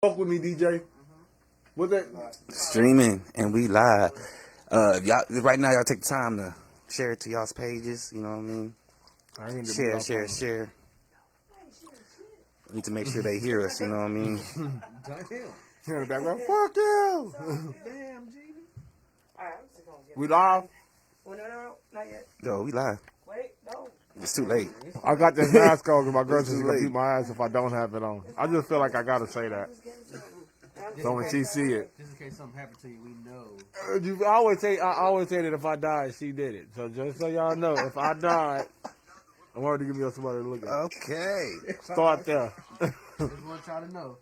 Fuck with me, DJ. What's that? Streaming and we live. Y'all right now. Y'all take the time to share it to y'all's pages. You know what I mean? Share. We need to make sure they hear us. You know what I mean? Here in the background. Fuck you. Damn, G. We live. Well, no, not yet. Yo, we live. Wait, no. It's too late. I got this mask on because my girl just gonna beat my ass if I don't have it on. I just feel like I gotta say that. So when she see it, just in case something happened to you, we know. I always say that if I died, she did it. So just so y'all know, if I died, I wanted to give you somebody to look at. Okay. Start there. Just want y'all to know.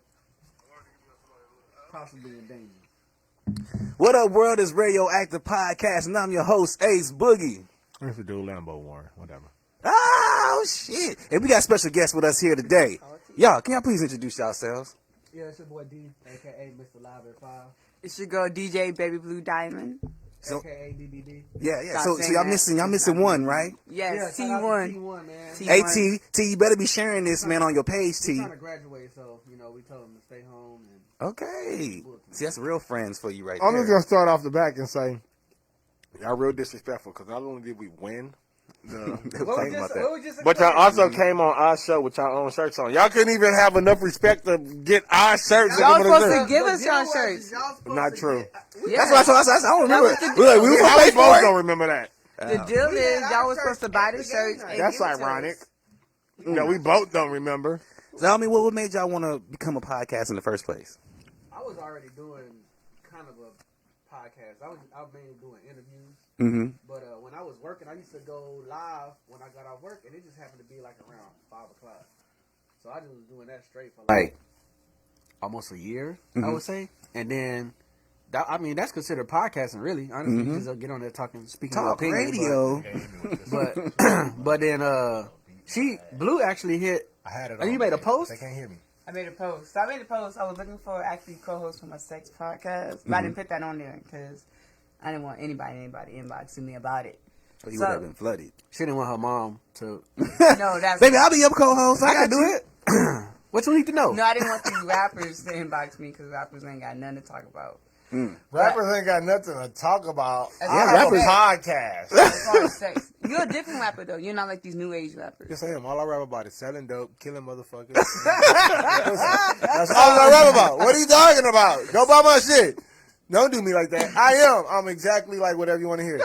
Possibly in danger. What up, world? Is RadioActive Podcast, and I'm your host, Ace Boogie. It's a dude Lambo Warren, whatever. Oh shit! And we got special guests with us here today. Y'all, can y'all please introduce yourselves? Yeah, it's your boy D, a.k.a. Mr. Live at 5, It's your girl DJ Baby Blue Diamond. So- a.k.a. DDD. Yeah. Stop So saying y'all that. missing one, right? Yes, shout out to T1. T1, man. Hey T, you better be sharing this, man, on your page, He's T. trying to graduate, so, we told him to stay home. And Okay. See, that's real friends for you right I'm there. just gonna start off the back and say, y'all real disrespectful because not only did we win, Talking about that. but y'all also came on our show with y'all own shirts on. Y'all couldn't even have enough respect to get our shirts. Y'all and give them supposed a to give us y'all shirts. Not true. Yeah. That's what I don't remember. was the We like, we was How gonna we pay both for don't it. remember that? The deal is y'all was supposed to buy the shirts. And That's give it to ironic. us. Yeah, we both don't remember. So, I mean, what made y'all want to become a podcast in the first place? I was already doing kind of a podcast. I was mainly doing interviews. Mm-hmm. But when I was working, I used to go live when I got off work, and it just happened to be like around 5 o'clock. So I just was doing that straight for like almost a year, I would say. And then, that's considered podcasting, really. Honestly, you just get on there speaking your Talk opinion. radio. But then Blue actually hit. I had it Oh, on. you made a post? They can't hear me. I made a post. I was looking for actually co-host for my sex podcast, but I didn't put that on there because I didn't want anybody inboxing me about it. But you would have been flooded. She didn't want her mom to. No, that's Baby, I'll be your co-host. I gotta do it. What you need to know? No, I didn't want these rappers to inbox me because rappers ain't got nothing to talk about. Rappers ain't got nothing to talk about. As I far have a as podcast. As far as sex, you're a different rapper though. You're not like these new age rappers. Yes, I am. All I rap about is selling dope, killing motherfuckers. That's all I rap about. What are you talking about? Go buy my shit. Don't do me like that. I'm exactly like whatever you want to hear.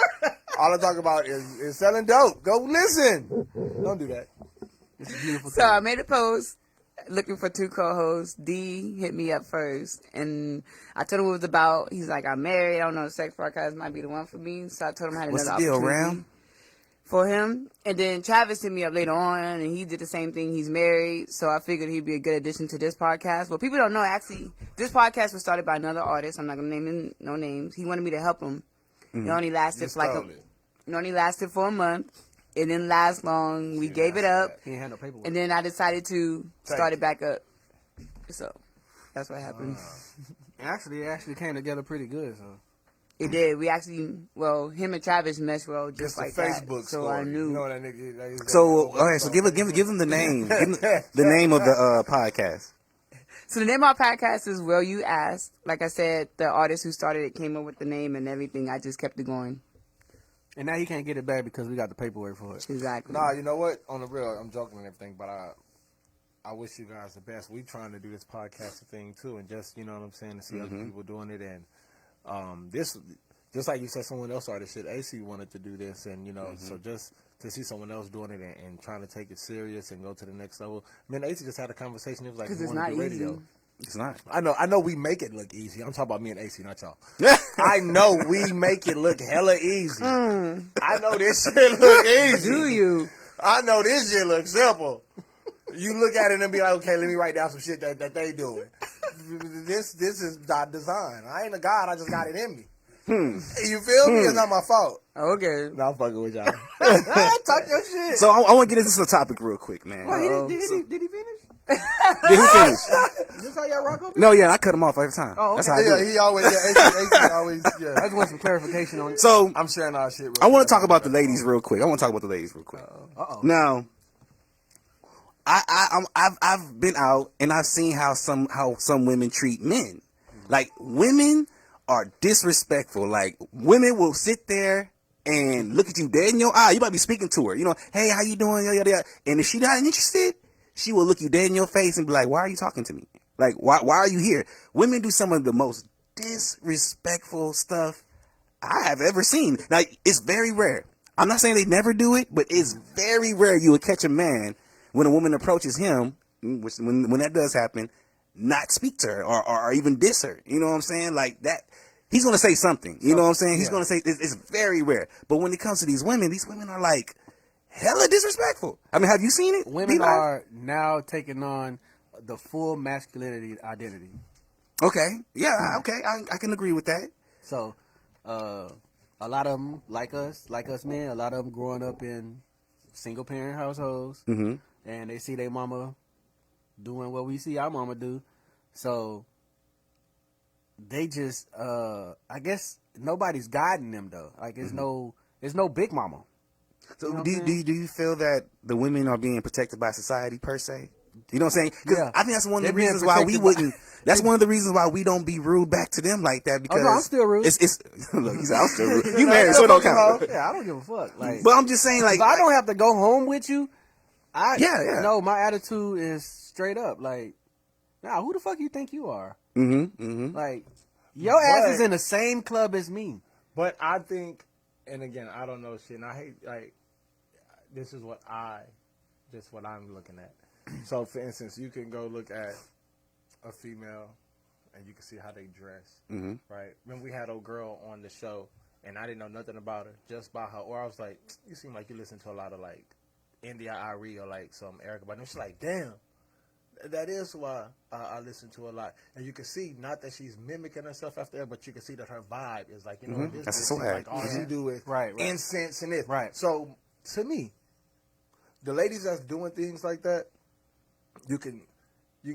All I talk about is selling dope. Go listen. Don't do that. It's a beautiful So I made a post looking for 2 co-hosts. D hit me up first, and I told him what it was about. He's like, I'm married. I don't know if sex podcast might be the one for me. So I told him I had What's another the deal, opportunity Ram? for him. And then Travis hit me up later on, and he did the same thing. He's married, so I figured he'd be a good addition to this podcast. Well, people don't know, actually, this podcast was started by another artist. I'm not going to name no names. He wanted me to help him. It only lasted for a month. It didn't last long. We gave it up. He ain't had no paperwork. And then I decided to start it back up. So that's what happened. It actually came together pretty good. So It did. We actually, him and Travis meshed well just It's like the that. Facebook So story. I knew. You know that nigga. So, okay, so give him the name. Give him the name of the podcast. So the name of our podcast is Well You Asked. Like I said, the artist who started it came up with the name and everything. I just kept it going. and now he can't get it back because we got the paperwork for it. Exactly. Nah, you know what? On the real, I'm joking and everything, but I wish you guys the best. We trying to do this podcasting thing too, and just, you know what I'm saying, to see other people doing it, and this, just like you said, someone else started shit. AC wanted to do this, and so just to see someone else doing it and trying to take it serious and go to the next level. Man, AC just had a conversation. It was like, Because we it's wanna not do easy. radio. It's not. I know we make it look easy. I'm talking about me and AC, not y'all. I know we make it look hella easy. I know this shit look easy. Do you? I know this shit looks simple. You look at it and be like, okay, let me write down some shit that they doing. This is not design. I ain't a god. I just got it in me. You feel me? It's not my fault. Okay. No, I'm fucking with y'all. Talk your shit. So I want to get into the topic real quick, man. Did he finish? Did he finish? Is this how y'all rock over? No, yeah, I cut him off every time. Oh, okay. That's how I do Yeah, it. he always, AC always, I yeah. just want some clarification on it. So I'm sharing our shit. I want to talk about the ladies real quick. Now, I've been out and I've seen how some women treat men. Like women are disrespectful. Like women will sit there and look at you dead in your eye. You might be speaking to her. You know, hey, how you doing? Yada, yada. And if she not interested, she will look you dead in your face and be like, why are you talking to me? Like, why are you here? Women do some of the most disrespectful stuff I have ever seen. Now, it's very rare. I'm not saying they never do it, but it's very rare you would catch a man when a woman approaches him, which when that does happen, not speak to her or even diss her. You know what I'm saying? Like that, he's going to say something. You know what I'm saying? He's going to say, it's very rare. But when it comes to these women are like hella disrespectful. I mean, have you seen it? Women are now taking on the full masculinity identity. Okay. Yeah, okay. I can agree with that. So, a lot of them, like us men, a lot of them growing up in single parent households, and they see their mama doing what we see our mama do. So, they just, I guess nobody's guiding them though. Like, there's no big mama. So, you know do you feel that the women are being protected by society per se? You know what I'm saying? Because I think that's one of the reasons why we wouldn't. That's one of the reasons why we don't be rude back to them like that. Because I'm still rude. It's look, he said I'm still rude. You married, so it don't count. Yeah, I don't give a fuck. Like, but I'm just saying, like, if I don't have to go home with you, yeah. No, my attitude is straight up. Like, nah, who the fuck you think you are? Like, your ass is in the same club as me. But I think, and again, I don't know shit. And I hate, like, this is what I'm looking at. So, for instance, you can go look at a female, and you can see how they dress, right? When we had a girl on the show, and I didn't know nothing about her, just by her, or I was like, you seem like you listen to a lot of, like, India Ari or, like, some Erica, but she's like, damn, that is why I listen to a lot. And you can see, not that she's mimicking herself after her, but you can see that her vibe is like, you know, this That's is like all she do is incense and this. Right. So, to me, the ladies that's doing things like that, you can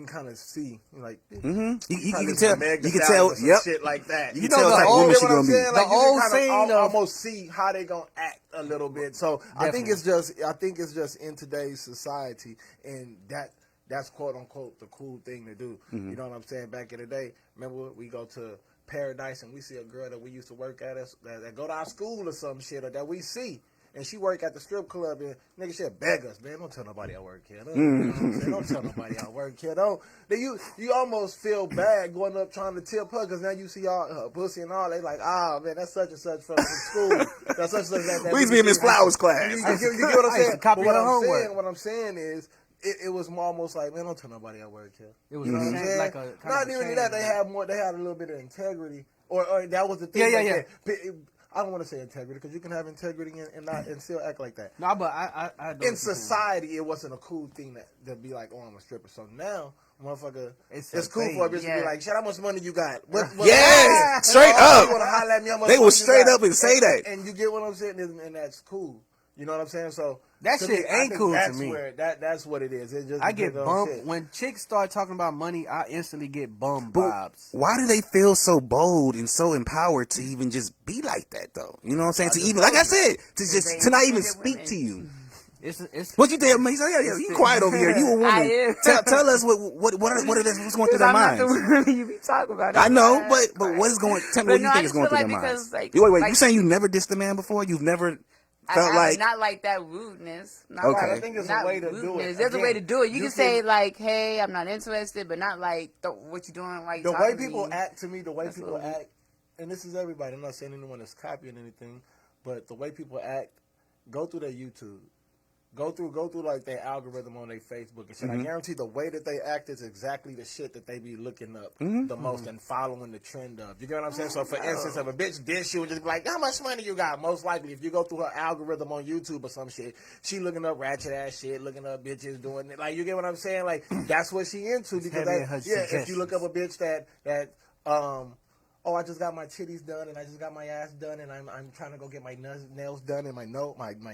kind of see, like, you can tell, yep, shit like that. You can tell the old what I'm saying? Like, the you old can saying kind of of almost see how they gonna act a little bit. So I think it's just in today's society, and that's quote unquote the cool thing to do. You know what I'm saying? Back in the day, remember we go to Paradise and we see a girl that we used to work at us that go to our school or some shit, or that we see. And she work at the strip club, and nigga, she'll beg us, man. Don't tell nobody I work here. Don't tell nobody I work here. You almost feel bad going up trying to tip her, because now you see all her pussy and all. They like, man, that's such and such from school. That's such and such. We used to be in Miss Flowers class. You get what I'm saying? Copy her homework. What I'm saying is, it was almost like, man, don't tell nobody I work here. It was like a not even that. They had a little bit of integrity, or that was the thing. Yeah. I don't want to say integrity, because you can have integrity and still act like that. No, but I don't. In society, it wasn't a cool thing to be like, oh, I'm a stripper. So now, motherfucker, it's cool for a bitch to be like, shit, how much money you got? Yes, straight up. You want to holler at me, how much they money will you straight got? up and say that. And you get what I'm saying, and that's cool. You know what I'm saying? So that shit ain't cool to me. That's what it is. It just I get bummed when chicks start talking about money. I instantly get bum vibes. Why do they feel so bold and so empowered to even just be like that though? You know what I'm saying? To even, like I said, to not even speak to you. It's what you think? Yeah, you quiet over here. You a woman. Tell us what's going through their minds. I'm not the woman you be talking about. I know, but what is going? Tell me what you think is going through their minds. Wait, you saying you never dissed a man before? You've never felt like not like that rudeness. Not okay, I think it's a way to do it. There's a way to do it. You can say like, "Hey, I'm not interested," but not like what you doing. Like the way people act to me, the way people act, and this is everybody. I'm not saying anyone is copying anything, but the way people act, go through their YouTube. Go through like their algorithm on their Facebook and shit. I guarantee the way that they act is exactly the shit that they be looking up the most and following the trend of. You get what I'm saying? So for instance, if a bitch diss you and just be like, how much money you got? Most likely, if you go through her algorithm on YouTube or some shit, she looking up ratchet ass shit, looking up bitches doing it. Like, you get what I'm saying? Like, that's what she into, because if you look up a bitch that I just got my titties done and I just got my ass done and I'm trying to go get my nails done and my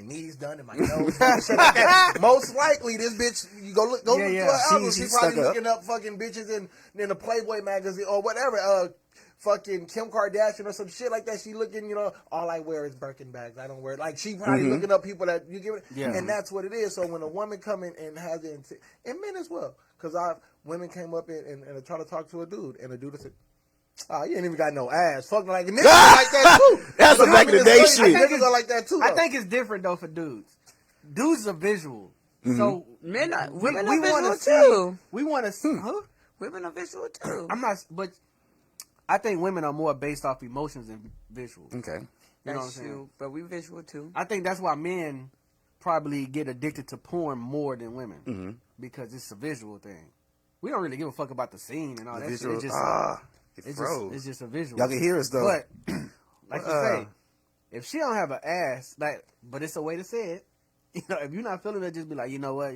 knees done and my nose done and shit like that. Most likely, this bitch, you go look through her album, she's probably looking up fucking bitches in the Playboy magazine or whatever. fucking Kim Kardashian or some shit like that. She looking, all I wear is Birkin bags. I don't wear, like, she probably looking up people that you give it. Yeah. And that's what it is. So when a woman come in and has it, and men as well, because women came up and try to talk to a dude, and the dude said, "Oh, you ain't even got no ass." Fucking like niggas are like that too. That's a back in the day shit. Niggas are like that too. I think it's different though for dudes. Dudes are visual. So women are we visual too. We want to see. Huh? Women are visual too. I'm not, but I think women are more based off emotions than visual. Okay. You know what I'm saying? But we visual too. I think that's why men probably get addicted to porn more than women because it's a visual thing. We don't really give a fuck about the scene and all that Visual. shit. It's just a visual. Y'all can hear us though. But like you say, if she don't have an ass, but it's a way to say it. If you're not feeling it, just be like, you know what,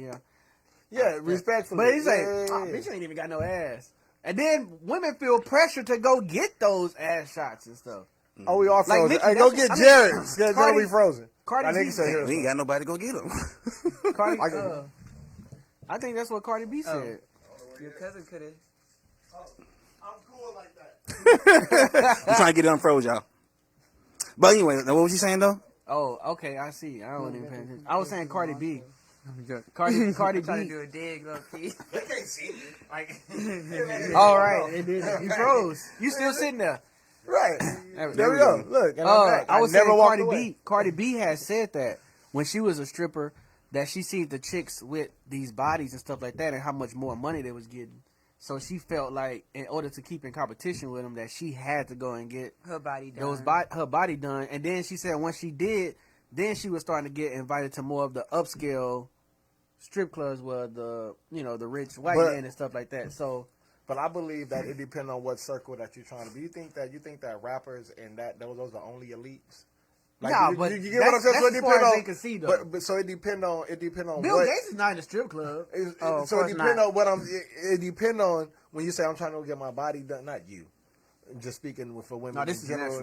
Yeah, respectfully. But he's like, bitch, you ain't even got no ass. And then women feel pressure to go get those ass shots and stuff. Oh, we all frozen. Like, hey, go get Jared. Jared, we frozen. Cardi B said, we ain't got nobody to go get him. I think that's what Cardi B said. Your cousin could have. I'm cool like that. I'm trying to get it unfroze, y'all. But anyway, what was you saying though? Oh, okay, I see. I wasn't even paying attention. I was saying Cardi B. Cardi Trying to B. do a dig, low key. They can't see me. Like, All right, it did. You froze. You still sitting there. right. There we go. Look, and I'm back. I was never saying walked Cardi away. B. Cardi B has said that when she was a stripper, that she seen the chicks with these bodies and stuff like that, and how much more money they was getting. So she felt like, in order to keep in competition with them, that she had to go and get Her body done. her body done. And then she said once she did, then she was starting to get invited to more of the upscale strip clubs where the rich white men and stuff like that. So, but I believe that it depends on what circle that you're trying to be. You think that rappers and those are the only elites? Like, nah, you get what I'm saying? So it depends on. They can see, though. But so it depends on. Bill Gates is not in the strip club. So it depends on what I'm. It depends on when you say I'm trying to get my body done. Not you. I'm just speaking for women. No, this is general.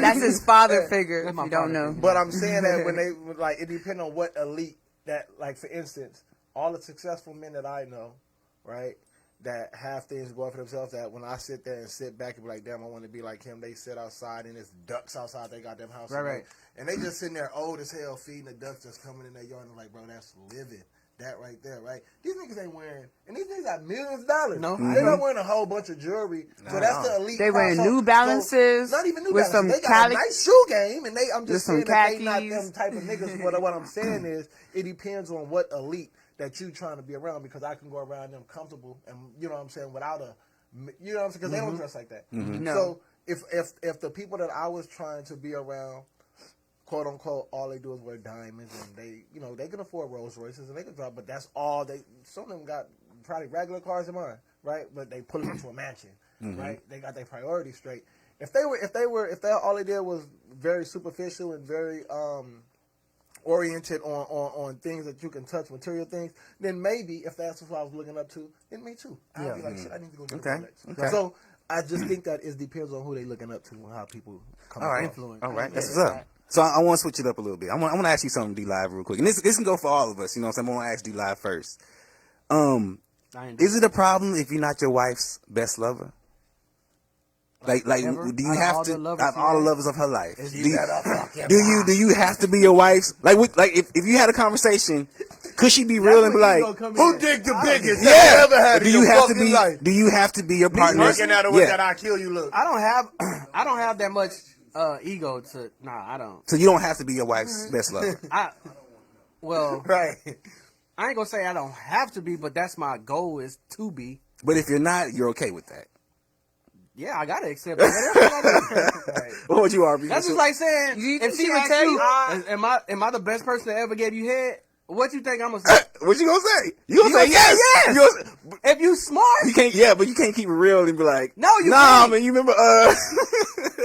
That's his father figure. If you don't know. But I'm saying that when they like, it depends on what elite that. Like for instance, all the successful men that I know, right, that have things going for themselves. That when I sit there and sit back and be like, damn, I want to be like him. They sit outside and it's ducks outside. They got them house, right. And they just sitting there old as hell feeding the ducks that's coming in their yard. And I'm like, bro, that's living. That right there, right? These niggas ain't wearing, and these niggas got millions of dollars. No, they're not wearing a whole bunch of jewelry. So that's the elite. They wearing New Balances. So, not even New with Balances. They got a nice shoe game, and I'm just saying that they not them type of niggas. What I'm saying is, it depends on what elite that you trying to be around, because I can go around them comfortable, and you know what I'm saying, without a, you know what I'm saying, because they don't dress like that. No. So if the people that I was trying to be around, quote unquote, all they do is wear diamonds, and they can afford Rolls Royces and they can drive, but that's all they. Some of them got probably regular cars in mind, right? But they put them into a mansion, right? They got their priorities straight. If all they did was very superficial and very oriented on things that you can touch, material things, then maybe if that's what I was looking up to, then me too. I'd be like, shit, I need to go get a Rolex. Okay. So I just think that it depends on who they looking up to and how people come to influence. All right, that's what's up. So I want to switch it up a little bit. I want to ask you something, D-Live, real quick. And this can go for all of us, you know what I'm saying? I'm going to ask D-Live first. Is it a problem if you're not your wife's best lover? Like, do you have to have all the lovers of her life? Do you have to be your wife's? Like, if you had a conversation, could she be real and be like, who digged the biggest? Yeah. Ever had Do you have to be your partner? Looking at her with that I kill you look. I don't have that much ego to. Nah, I don't. So you don't have to be your wife's best lover. Right. I ain't gonna say I don't have to be, but that's my goal, is to be. But if you're not, you're okay with that. Yeah, I gotta accept it. Right. What would you argue? That's just like saying, if she would tell you, am I the best person that ever gave you head? What you think I'm gonna say? What you gonna say? You gonna say yes. If you smart, you can't. But you can't keep it real and be like, no, you can't. Man, you remember?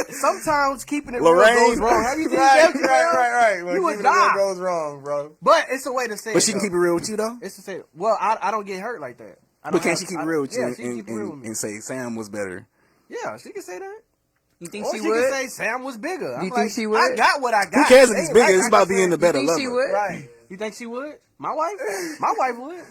Sometimes keeping it Lorraine real goes wrong. Have you right. You would die. Goes wrong, bro. But it's a way to say. But she can keep it real with you though. It's to say, well, I don't get hurt like that. But can't she keep it real with you and say Sam was better? Yeah, she can say that. You think or she would? would? Can say Sam was bigger. You think she would? I got what I got. Who cares if it's bigger? It's about being the better You think lover. she would? Right. You think she would? My wife would.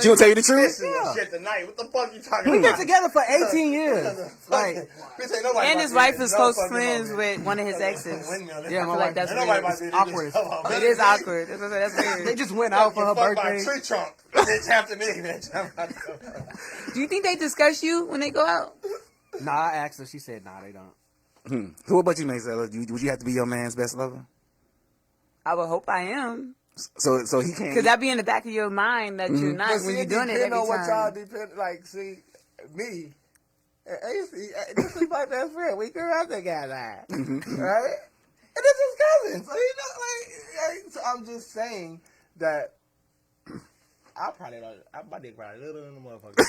She gonna tell you the truth? Yeah. Shit tonight. What the fuck you talking We've been about? together for 18 years. Like, Bitch, ain't nobody And about his to wife do is no close fucking friends moment. with one of his exes. yeah, I my feel like wife. that's Ain't nobody about weird. to do It's awkward. this. It is awkward. That's weird. They just went out for her Fuck by a birthday. tree trunk. Bitch, after me, bitch. Do you think they discuss you when they go out? Nah, I asked her. She said, nah, they don't. So what about you, Mazella? Would you have to be your man's best lover? I would hope I am. So he can't. Because that be in the back of your mind that you're not when you're doing it every on what y'all time. depend. Like, see, me, AC, this is my best friend. We grew up together, right? And this is cousin. So you know, like, so I'm just saying that I probably my dick probably little than the motherfucker.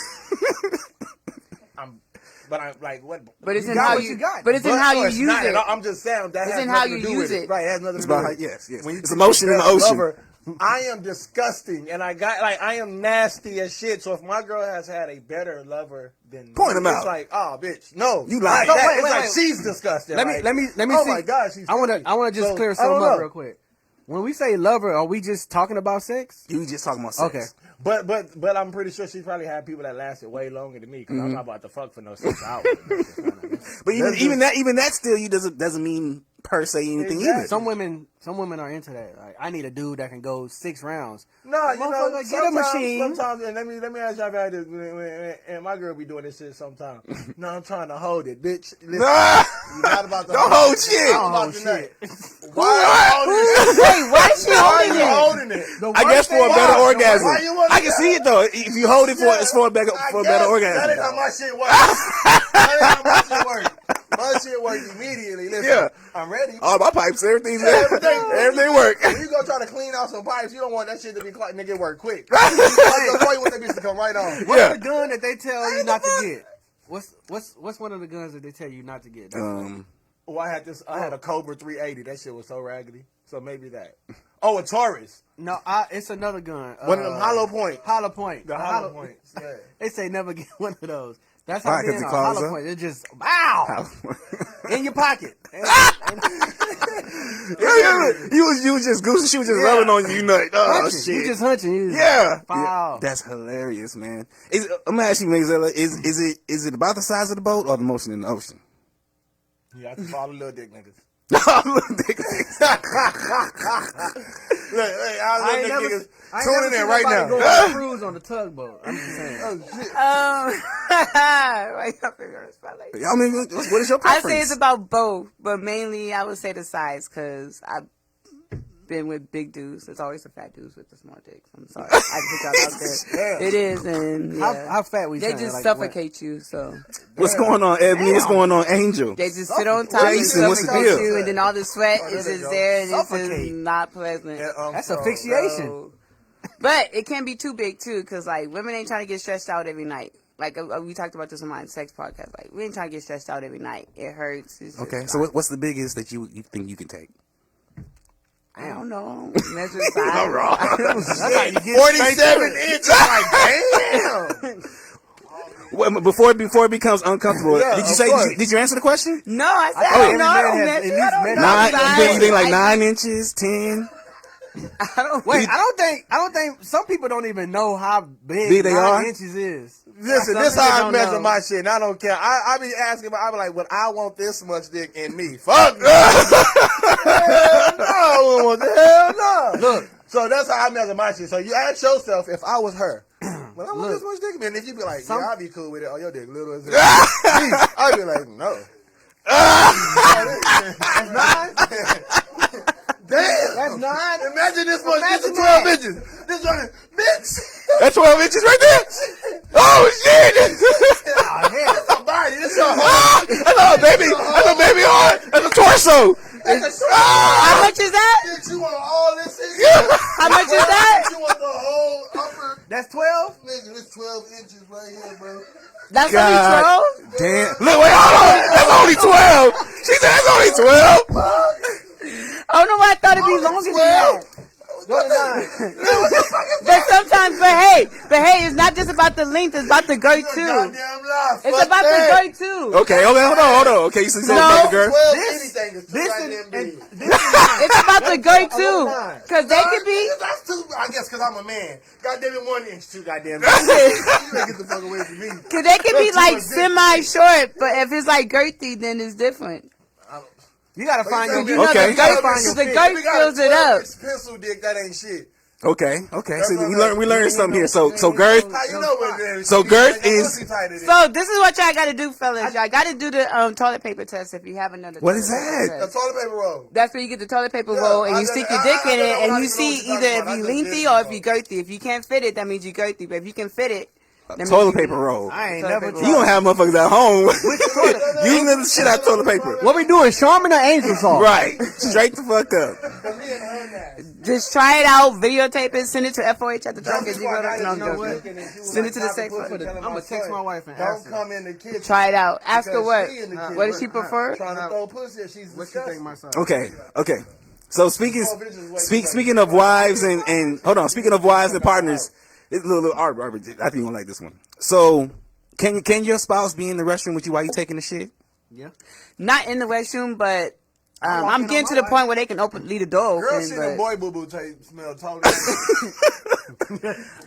But I'm like, what? But it's in got how what you. got. But it's in how you it's use not it. at all. I'm just saying that It's has in how nothing you to do use with it. Right, it has nothing to It's do about with it. yes. When you It's think emotion in the best ocean. lover, I am disgusting, and I am nasty as shit. So if my girl has had a better lover than Point me, him out. it's like, oh, bitch, no, You lied. No, No, it's wait, like wait. she's disgusting. Let like, me oh see. my God, she's. I want to just So, clear I something don't up know. real quick. When we say lover, are we just talking about sex? You just talking about sex. Okay. But I'm pretty sure she probably had people that lasted way longer than me because I'm not about to fuck for no 6 hours. But even that still doesn't mean per se anything Exactly. either. Some women are into that. Like, I need a dude that can go 6 rounds. No, you know, Motherfucker, get a machine. Sometimes, and let me ask y'all about this. And my girl be doing this shit sometimes. No, I'm trying to hold it, bitch. Listen, Nah, you're not about to don't hold shit. I'm about Oh, to shit. nut. Why are you holding it? Wait, why is she Why are holding you it? holding it? I guess for a better Why? orgasm. Why you wanna I can do see that? it though. If you hold it for, it's for a better I for a guess. better That orgasm. ain't how my shit works. That ain't how my shit works. My shit works immediately. Listen, Yeah. I'm ready. All my pipes, everything's Everything work. When you go try to clean out some pipes, you don't want that shit to be caught, nigga, work quick. You want that bitch to come right on. What's Yeah. the gun that they tell you not to get? What's one of the guns that they tell you not to get? Oh, I had a Cobra 380. That shit was so raggedy. So maybe that. Oh, a Taurus. No, it's another gun. One of them hollow point. Hollow point. The hollow points. Yeah. They say never get one of those. That's Why, how 'cause men it are. claws Hollow up? point. They're just wow in your pocket. You was just goosing. She was just rubbing on you. You nut. Oh Hunching. shit. You just hunching. You just, Yeah. Wow. That's hilarious, man. I'm gonna ask you, Mazella, is it about the size of the boat or the motion in the ocean? You have to follow little dick niggas. Look, Look, hey, I ain't never tune in seen right nobody now. go on a cruise on the tugboat. I'm just saying. Why y'all figure out spot like that? I mean, what is your I preference? say it's about both, but mainly I would say the size because I've been with big dudes. It's always the fat dudes with the small dicks. I'm sorry. I put y'all out there. Yeah. It is, and yeah. How fat we they saying? just Like, suffocate you, so What's going on, Ebony? What's going on, Angel? they just sit on top and Jason, what's the suffocate deal? you, and then all the sweat is there just you go. there, and it's Suffocate. just not pleasant. That's asphyxiation. So- but it can be too big too, because like women ain't trying to get stressed out every night. Like we talked about this on my sex podcast. Like we ain't trying to get stressed out every night. It hurts. It's just Okay, so what's the biggest that you think you can take? I don't know. Measure size. wrong. That's how you get 47 inches. Like, damn. Well, before it becomes uncomfortable, Yeah, did you of say? course. Did you answer the question? No, I said thought I don't every know. I man don't has measure. at least I don't measured know 9? size. You think like I- 9 inches, 10? I don't. Wait, I don't think some people don't even know how big Big they 9 are? inches is. Listen, Some this people how I don't measure know. my shit, and I don't care. I be asking, I be like, well, I want this much dick in me. Fuck no. Hell no. What the hell no. Look. So that's how I measure my shit. So you ask yourself, if I was her, well, I want this much dick in me. And if you be like, yeah, I'll be cool with it. Oh, your dick little as hell. I'd be like, no. Damn. That's 9. Imagine this much. This is 12 inches. This one, bitch. That's 12 inches right there. Oh shit! That's a body. This is a whole. That's a baby. That's a baby arm. That's a torso. How much is that? Bitch, you want all this shit? How much is that? You want the whole upper. That's 12. Nigga, this 12 inches right here, bro. That's God. only 12. Damn. Look, wait, hold on. That's only 12. She said that's only 12. I don't know why I thought it'd be longer than that. But sometimes, but hey, it's not just about the length, it's about the girth too. It's about the girth too. Okay, hold on. Okay, so you said about the girth. It's about the girth too. Cause they could be. That's too. I guess because I'm a man. Goddamn it, 1 inch too. Goddamn it. Get the fuck away from me. Cause they could be like semi-short, but if it's like girthy, then it's different. You gotta find your. You know, Okay. the girth fills it up. Pencil dick, that ain't shit. Okay. So we learned something here. So girth. How you know what it is? So girth is. So this is what y'all gotta do, fellas. Y'all gotta do the toilet paper test if you have another. What is toilet paper that? The test. toilet paper roll. That's where you get the toilet paper roll and you stick your dick in it and you see I either if just you did lengthy it, or if bro. you girthy. If you can't fit it, that means you girthy. But if you can fit it, that means Toilet you- paper roll. I ain't Toilet never. paper You don't have motherfuckers at home using the shit out of toilet paper. What we doing, Charmin or Angel Salt? Right. Straight the fuck up. Just try it out, videotape it, send it to FOH at the truck. That's Send it to the sex I'm I'ma text my wife and ask Don't her. come in the kitchen. Try it out. Ask her Because what. she in the kitchen. What does she prefer? Trying to throw pussy. She's What you think, disgusting. my son? Okay. So speaking of wives and hold on, speaking of wives and partners, it's a little Arbor. I think you gonna like this one. So can your spouse be in the restroom with you while you taking the shit? Yeah. Not in the restroom, but I'm getting to the point where they can leave the door Girl, open. see but- the boy boo boo smell totally.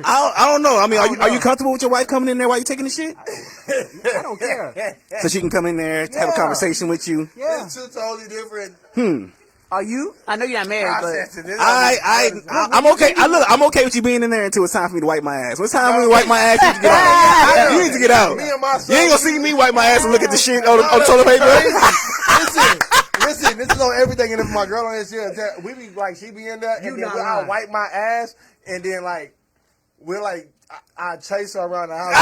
I don't know. I mean, are you comfortable with your wife coming in there while you taking the shit? I don't care. So she can come in there, have a conversation with you. Yeah. It's two totally different Are you? I know you're not married, but processes. I'm okay. I'm okay with you being in there until it's time for me to wipe my ass. When it's time for me to wipe my ass, you need to get out. You need to get out. Me and my You ain't gonna see me wipe my ass and look at the shit on the toilet paper. Listen, this is on everything. And if my girl on this here, we be like, she be in there, and then I'll wipe my ass, and then like, we're like, I chase her around the house.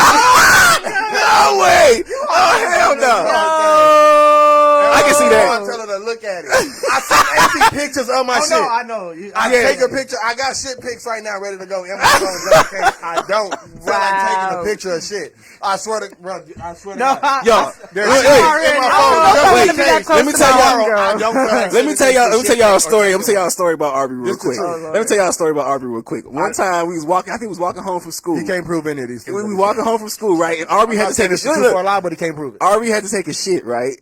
No way! Oh hell no! I can see that. I tell her to look at it. I send AC pictures of my shit. No, I know. I take a picture. I got shit pics right now ready to go. In my phone, just in case I don't feel like taking a picture of shit. I swear to God. Yo, There's shit in my phone. Just in case. let me tell y'all. I don't feel like Let me tell y'all a story. Let me tell y'all a story about Arby real This the quick. truth. Let me tell y'all a story about Arby real quick. One time we was walking. I think we was walking home from school. He can't prove any of these things. We walking home from school, right? And Arby had to take a shit. Too far lie, but he can't prove it. Arby had to take a shit, right?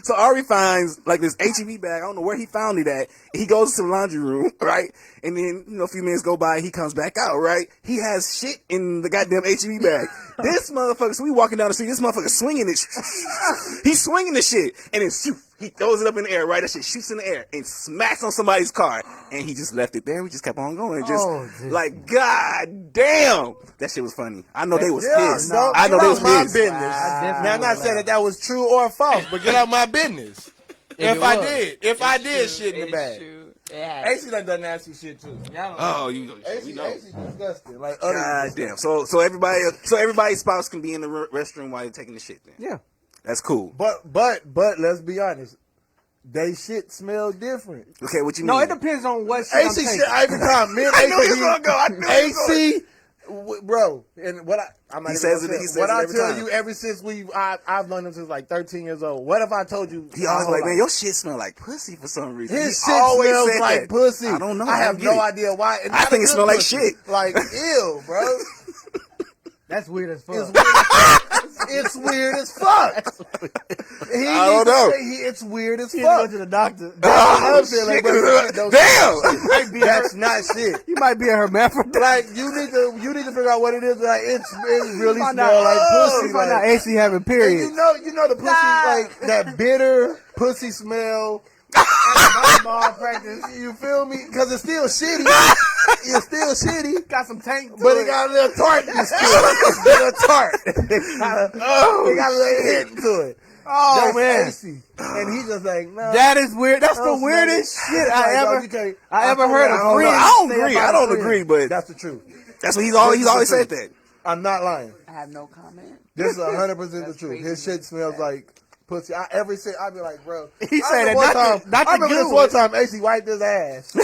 So Arby finds like this HEB bag. I don't know where he found it at. He goes to the laundry room, right? And then, a few minutes go by, he comes back out, right? He has shit in the goddamn HEB bag. This motherfucker, so we walking down the street, this motherfucker swinging it. He's swinging the shit. And then shoot, he throws it up in the air, right? That shit shoots in the air and smacks on somebody's car. And he just left it there. We just kept on going. Like, god damn. That shit was funny. I know they was pissed. I know they was pissed. Business. Now, I'm not saying that was true or false, but get out my business. If I did shit in the bag. AC done nasty shit too. Oh, we know. AC disgusting. Like God damn. So everybody's spouse can be in the restroom while you're taking the shit then. Yeah. That's cool. But let's be honest. They shit smell different. Okay, what you mean? No, it depends on what shit I'm AC taking. shit every time. Men I knew he was gonna go. I knew he was AC, bro. And what I'm not He even says gonna it- say he says what it I every tell time. you ever since I've known him since like 13 years old. What if I told you? He always like, man, your shit smell like pussy for some reason. His He shit always smells said like that. pussy. I don't know. I have don't get no it. idea why. And I not think a it good smell like pussy. shit. Like ew, bro. That's weird as fuck. It's weird as fuck. I don't know. It's weird as You go fuck. to the doctor. Oh, feeling, shit. but don't- Damn. That's not shit. You might be a hermaphrodite. Like you need to figure out what it is. Like it really Find smell out- like pussy. You find out Like, AC having and periods. you know the pussy like that bitter pussy smell. At the volleyball practice, you feel me? Because it's still shitty. It's still shitty. Got some tank to But it. it got a little tartness to it. It's still a tart. It got a little hit to it. Oh, That's man. AC. And he just like, no. That is weird. That's the don't smell weirdest it. shit Like, I yo, ever you can't- heard I of don't friends. know. I don't say agree. about I don't friends. agree, but That's the truth. that's what he's always said that. I'm not lying. I have no comment. This is 100% the truth. crazy. His shit smells like pussy. I be like, bro. He I said remember that one not time. to- not to I remember do this one it. time AC wiped his ass.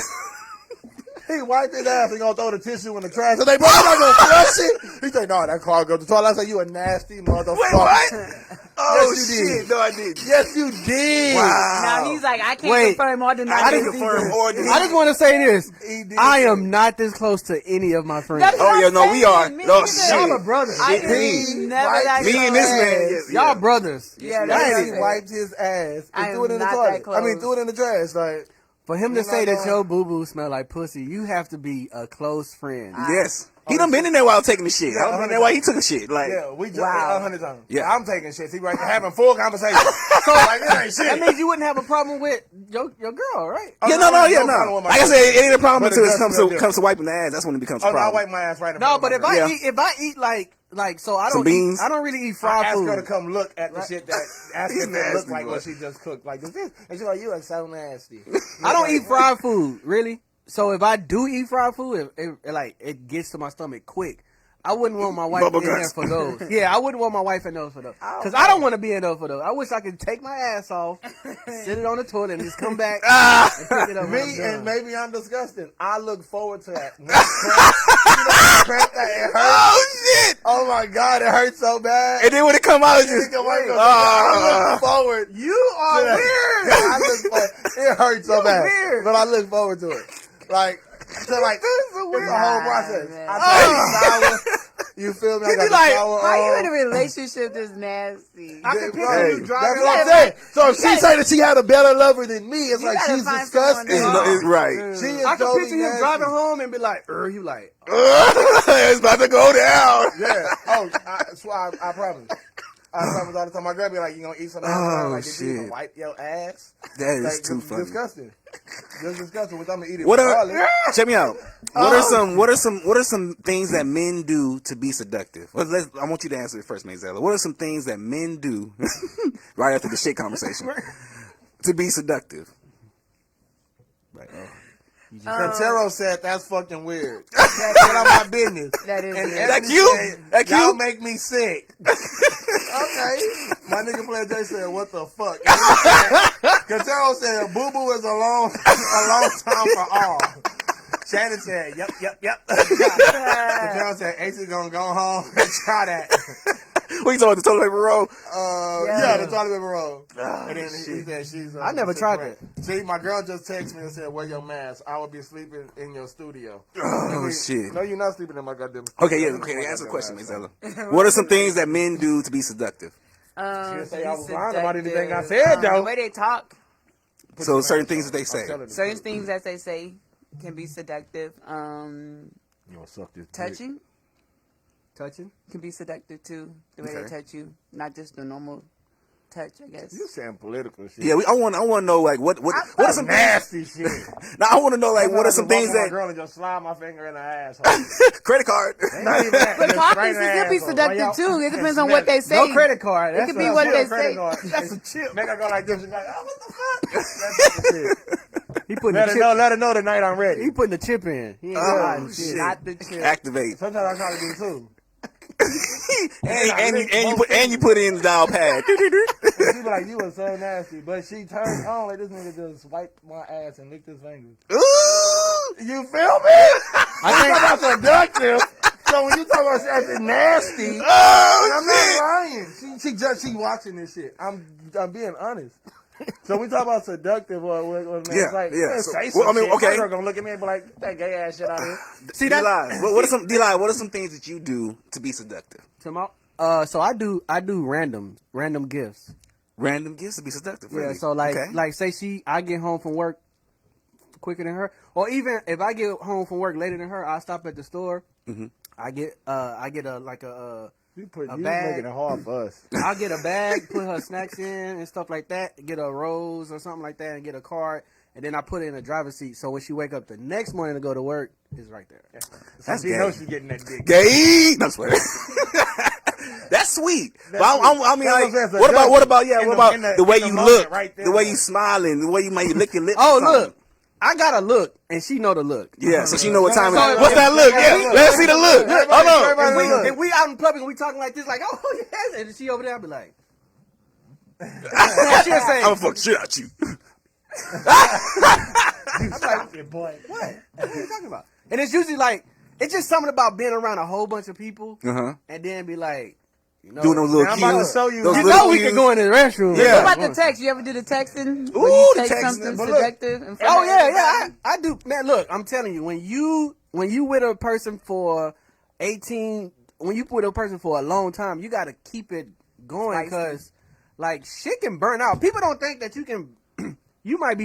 He wiped his ass and gonna throw the tissue in the trash. So they bro, I'm not gonna flush it. He said, no, that car go to the toilet. I said, you a nasty motherfucker. Wait, what? Oh, Yes, you shit. did. No, I didn't. Yes, you did. Wow. Now he's like, I can't confirm or deny. I this didn't confirm either. or deny. I just want to say this. He did. I am not this close to any of my friends. That's Oh, what yeah, I'm no, we are. saying. Me No, neither. shit. Y'all are brothers. I He am never wiped that Me and this close. man. Yes, Y'all brothers. Yeah, That that's he it. wiped his ass I and threw am it in the not toilet. that close. I mean, threw it in the trash. Like, For him to You're say not that gonna- your boo boo smell like pussy, you have to be a close friend. Yes. He done been in there while taking the shit. I done been in there while he took a shit. Like, yeah, we just Wow. 100 times. Yeah. I'm taking shit. He right there having full conversation. So, like, it ain't shit. That means you wouldn't have a problem with your girl, right? Oh, yeah, no, no. problem with my Like I said, it ain't a problem But until it it does comes smell to different. wiping the ass. That's when it becomes a Oh, no, I problem. wipe my ass right in No, front but of if my I Yeah. eat like so I Some don't beans? I don't really eat I fried asked food. her to come look at the shit that ask He's if it looked nasty, like boy. what she just cooked. Like this, and she's like, "You are so nasty." I don't eat fried food, really. So if I do eat fried food, it gets to my stomach quick. I wouldn't want my wife Bubble in there guts. for those. Yeah, I wouldn't want my wife in those for those. Because I don't want to be in those for those. I wish I could take my ass off, sit it on the toilet, and just come back and pick it up. when I'm Me done. and maybe I'm disgusting. I look forward to that. When the cramp that it hurts. Oh, shit. Oh my god, it hurts so bad. And then when it come out, it's Nigga, just, wake up. I look forward. You are to that. weird. I look forward. It hurts so bad, weird. but I look forward to it. Like, so like it's a whole process. man. I take a shower. You feel me? I got like, the shower How you in on. a relationship that's nasty? I can picture Hey, you that's driving. what I'm saying. So if she say that she had a better lover than me, it's like gotta she's find disgusting. someone it's right. She is I can totally picture him nasty. driving home and be like, you like, It's about to go down. Yeah. Oh, I promise. I promise all the time. My girl be like, "You gonna eat some ass?" Oh, Like, did you even shit. wipe your ass? That is Like, too it's funny. disgusting. Just disgusting. Which I'm gonna eat it. What regardless. are? Check me out. What are some things that men do to be seductive? I want you to answer it first, Mayzella. What are some things that men do right after the shit conversation to be seductive? Right. Cantero said that's fucking weird. That's none of my business. That is And weird. That Anthony cute? said, That Y'all cute? make me sick. Okay. My nigga Player J said, "What the fuck?" Cantero said, "Boo boo is a long time for all." Shannon said, "Yep." Cantero said, "AC gonna go home and try that." What you talking about, the toilet paper roll? Yeah, the toilet paper roll. And then he said she's. I never tried that. See, my girl just texted me and said, "Wear your mask. I will be sleeping in your studio." Oh, shit. No, you're not sleeping in my goddamn studio. Okay, answer the question, Mayzella. What are some things that men do to be seductive? She didn't say I was be lying about anything I seductive. said, though. The way they talk, So certain things that they say. certain things that they say can be seductive. You gonna suck this dick. Touching touching. can be seductive too. The way Okay. they touch you, not just the normal touch, I guess. You saying political shit. Yeah, I want to know like what are some nasty shit. Now I want to know like what are some things My that girl and just slide my finger in her asshole. credit card. Not even that. But just talking right in her can be asshole. seductive too. It depends on Smell what they it. say. No credit card. It That's could be Chill, what they credit say. card. That's a chip. Make her go like this. She's like, oh, what the fuck? That's the shit. He putting Let the her chip. know. Let her know tonight I'm ready. He putting the chip in. He ain't Oh, hiding shit. Not the chip. Activate. Sometimes I try to do too. and you put in the dial pad. And she be like, you was so nasty. But she turned on like this nigga just wiped my ass and licked his fingers. Ooh. You feel me? I think that's seductive. So when you talk about something nasty, I'm not lying. She watching this shit. I'm being honest. So we talk about seductive or what Yeah, it's like, yeah. say So, well, I mean, shit. okay. My girl gonna look at me and be like, "Get that gay ass shit out of here." See that? What are some things that you do to be seductive? So I do random gifts. Random gifts to be seductive. Yeah. Really? So like Okay. say I get home from work quicker than her, or even if I get home from work later than her, I stop at the store. Mm-hmm. I get a You A you bag. making it hard for us. I'll get a bag, put her snacks in and stuff like that. Get a rose or something like that, and get a card, and then I put it in the driver's seat. So when she wake up the next morning to go to work, it's right there. That's She gay. knows she's getting that dick. Gay. No, I'm swearing. That's sweet. But I mean, That's like, what I'm saying. what about In the the- way in the you moment look, right there. the way you smiling, the way you might lick your lips. Oh or something. look, I got a look, and she know the look. Yeah, so she know what time it So- is. What's that look? Yeah, let's see the look. Hold on. everybody look. If we out in public and we talking like this, like, oh yes, and she over there, I'll be like, she'll say, I'm gonna fuck shit out you. You stupid boy. What are you talking about? And it's usually like, it's just something about being around a whole bunch of people and then be like, you know, doing those little I'm about to cues. show you. you know we can go in the restroom. Yeah. What about the text? You ever do the texting? Ooh, When you the text texting. something But look- subjective? in front Oh of yeah, everybody? I do. Man, look, I'm telling you, when you with a person for 18, when you with a person for a long time, you got to keep it going because, like, shit can burn out. People don't think that you can. You might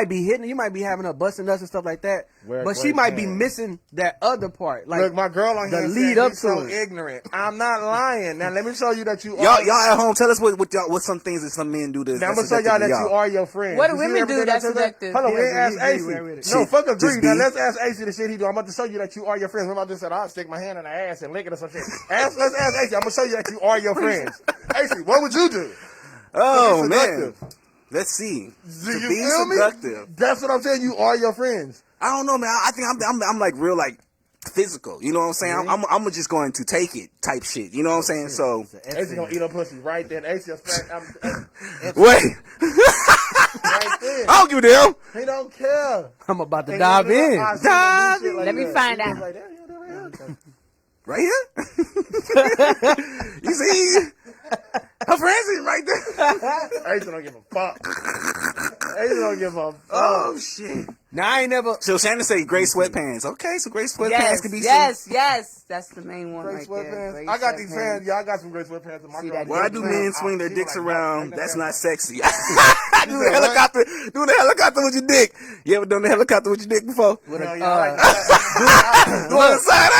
be hitting. You might be having her busting us and stuff like that. But she might be missing that other part. Like, Look, my girl on the here lead said up he's so to it. ignorant. I'm not lying. Now let me show you that you Y'all are. at home, tell us what some things that some men do. Now I'm gonna show y'all that you are your friend. What do You see women do everything that's I said? subjective? Hold on, we ain't Yeah, ask we agree, AC. we agree. No, fuck Just agree. be. Now let's ask AC the shit he do. I'm about to show you that you are your friends. Remember I just said I'll stick my hand in her ass and lick it or some shit. Let's ask AC. I'm gonna show you that you are your friends. AC, what would you do? Oh To be man, seductive. let's see. Do To you be feel me? seductive. That's what I'm saying. You are your friends. I don't know, man. I think I'm like real like physical. You know what I'm saying? I'm just going to take it type shit. You know what I'm saying? So AC gonna eat her pussy right then. AC is fat. wait, right there. I don't give a damn. He don't care. I'm about to And dive you know, in. I see Dive him do shit in. like Let me that. find He out. was like, "Damn, you never had." Right here. You see, her friends is right there. Ace don't give a fuck. Ace don't give a fuck. Oh shit. Now I ain't never. So Shannon say gray sweatpants. Okay, so gray sweatpants Yes, can be yes. That's the main one Great right there. sweatpants. Great I got these sweatpants. fans. Yeah, I got some great sweatpants. In my See girl. that Why dick do ring. men swing their She dicks was like, around? "Bring That's that not back." sexy. Doing the helicopter, doing the helicopter with your dick. You ever done the helicopter with your dick before? With Hell a, yeah, I like that. Go inside.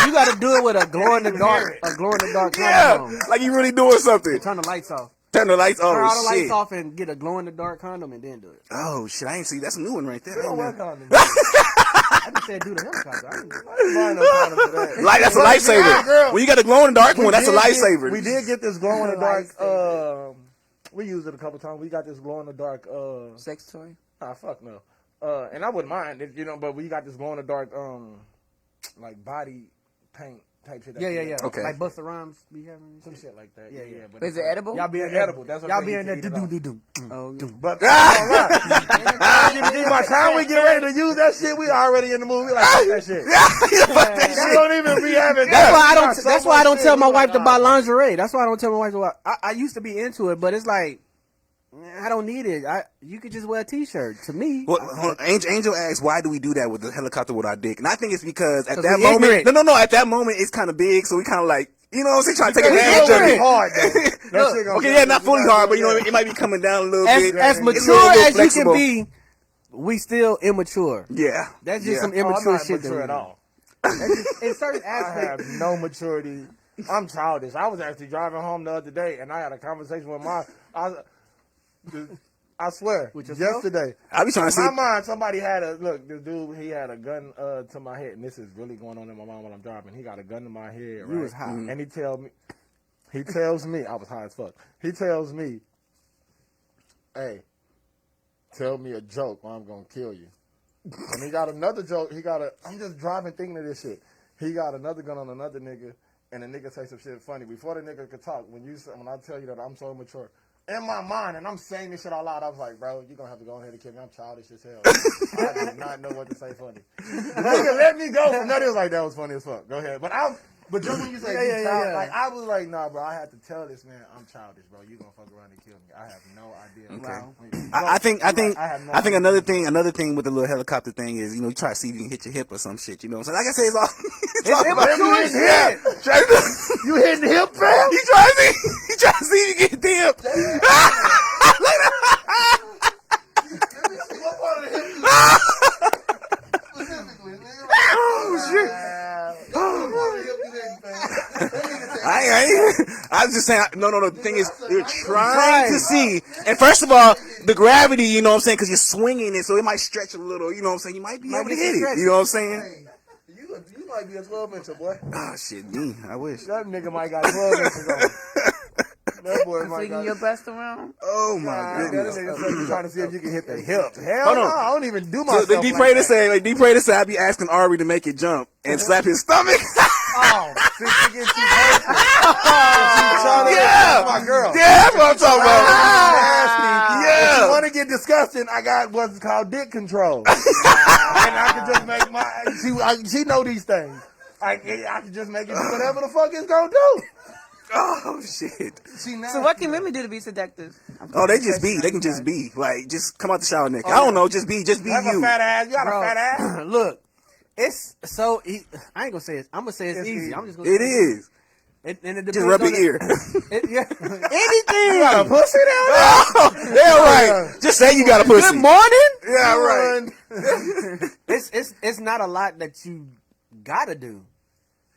you gotta do it with a glow in the dark condom Yeah, on. like you really doing something. Turn the lights off. Turn the lights. Turn all Oh the lights shit. off and get a glow in the dark condom and then do it. Oh shit. I ain't see. That's a new one right there. I Oh, ain't what know. condom? I just said do the helicopter. I didn't- I ain't buying no condom for that. Like that's a Yeah, lifesaver. girl. When you got a glow in the dark one, that's a We lifesaver. did get this glow in the dark. Lifesaver. We used it a couple times. We got this glow in the dark. Sex toy. Fuck no. And I wouldn't mind if but we got this glow in the dark, like body paint type shit. that Yeah. you- Okay. Like Busta Rhymes be having. Some shit like that. Yeah. But Is it edible? Y'all be in Yeah, there. edible. That's what Y'all they be eat in there. to eat it Do. Oh, yeah. But by the time we get ready to use that shit, we already in the movie. Like fuck that shit. We don't even be having. That's why I we don't. got so That's why I much don't shit, tell my we wife to like, buy "Ah." lingerie. That's why I don't tell my wife to buy. I used to be into it, but it's like I don't need it. You could just wear a t-shirt. To me, Well, hold on. Angel asks, why do we do that with the helicopter with our dick? And I think it's because at 'Cause that we moment, ignorant. no, at that moment it's kind of big, so we kind of like, you know what I'm saying, trying to take It's advantage of really it. hard, though. That shit gonna Okay, be- yeah, not fully you gotta hard, but do you know, that. it might be coming down a little as bit. as It's a mature little as you flexible. can be, we still immature. Yeah. That's just Yeah. some Oh, I'm immature not shit. mature that at we- all. In certain I have aspects, no maturity. I'm childish. I was actually driving home the other day, and I had a conversation with I swear, With yourself? yesterday. I be trying to see. In my mind, somebody had this dude, he had a gun to my head, and this is really going on in my mind when I'm driving. He got a gun to my head, right? You was high. And he tells me, I was high as fuck. He tells me, hey, tell me a joke or I'm going to kill you. And he got another joke. I'm just driving thinking of this shit. He got another gun on another nigga, and the nigga say some shit funny. Before the nigga could talk, when I tell you that I'm so mature, in my mind, and I'm saying this shit out loud, I was like, bro, you're going to have to go ahead and kill me. I'm childish as hell. I did not know what to say funny. The nigga let me go. No, he was like, that was funny as fuck. Go ahead. But just when you say you child, like, I was like, nah, bro, I had to tell this man I'm childish, bro. You going to fuck around and kill me. I have no idea. Okay. I think another thing with the little helicopter thing is, you try to see if you can hit your hip or some shit, you know what I'm saying? Like I say, it's all about You hitting hip? You hitting hip, fam? You try to see if you get the hip. What part of the hip you specifically, nigga? Oh, shit. What part of the hip you hitting, fam? I was just saying, no. The thing is, you're trying to see. And first of all, the gravity, you know what I'm saying, because you're swinging it, so it might stretch a little, you know what I'm saying? You might be able to hit it, you know what I'm saying? Hey, you might be a 12-incher, boy. Oh, shit, me. I wish. That nigga might got 12 inches on. That boy might Flinging got... your best around. Oh, my That goodness. nigga said you trying to see if you can hit the hip. Hell Hold no, on. I don't even do So myself the D-Pray to say, I be asking Ari to make it jump and slap his stomach. Oh, since you get too personal. Yeah. My girl. Yeah, that's what I'm talking about. Nasty. Yeah. If you want to get disgusting, I got what's called dick control, and I can just make she know these things. I can just make it do whatever the fuck it's gonna do. Oh shit! So what can women do to be seductive? Oh, they just be. They can just be. Like, just come out the shower, Nick. I don't know. Just be Have you. a fat ass. You got a fat ass. Look, it's so. I ain't gonna say it. I'm gonna say it's easy. I'm just gonna. It is. And it depends Just rub on your ear. Anything. You got a pussy down there? Oh, yeah, right. Just say you got a pussy. Good morning. Yeah, right. It's not a lot that you gotta do,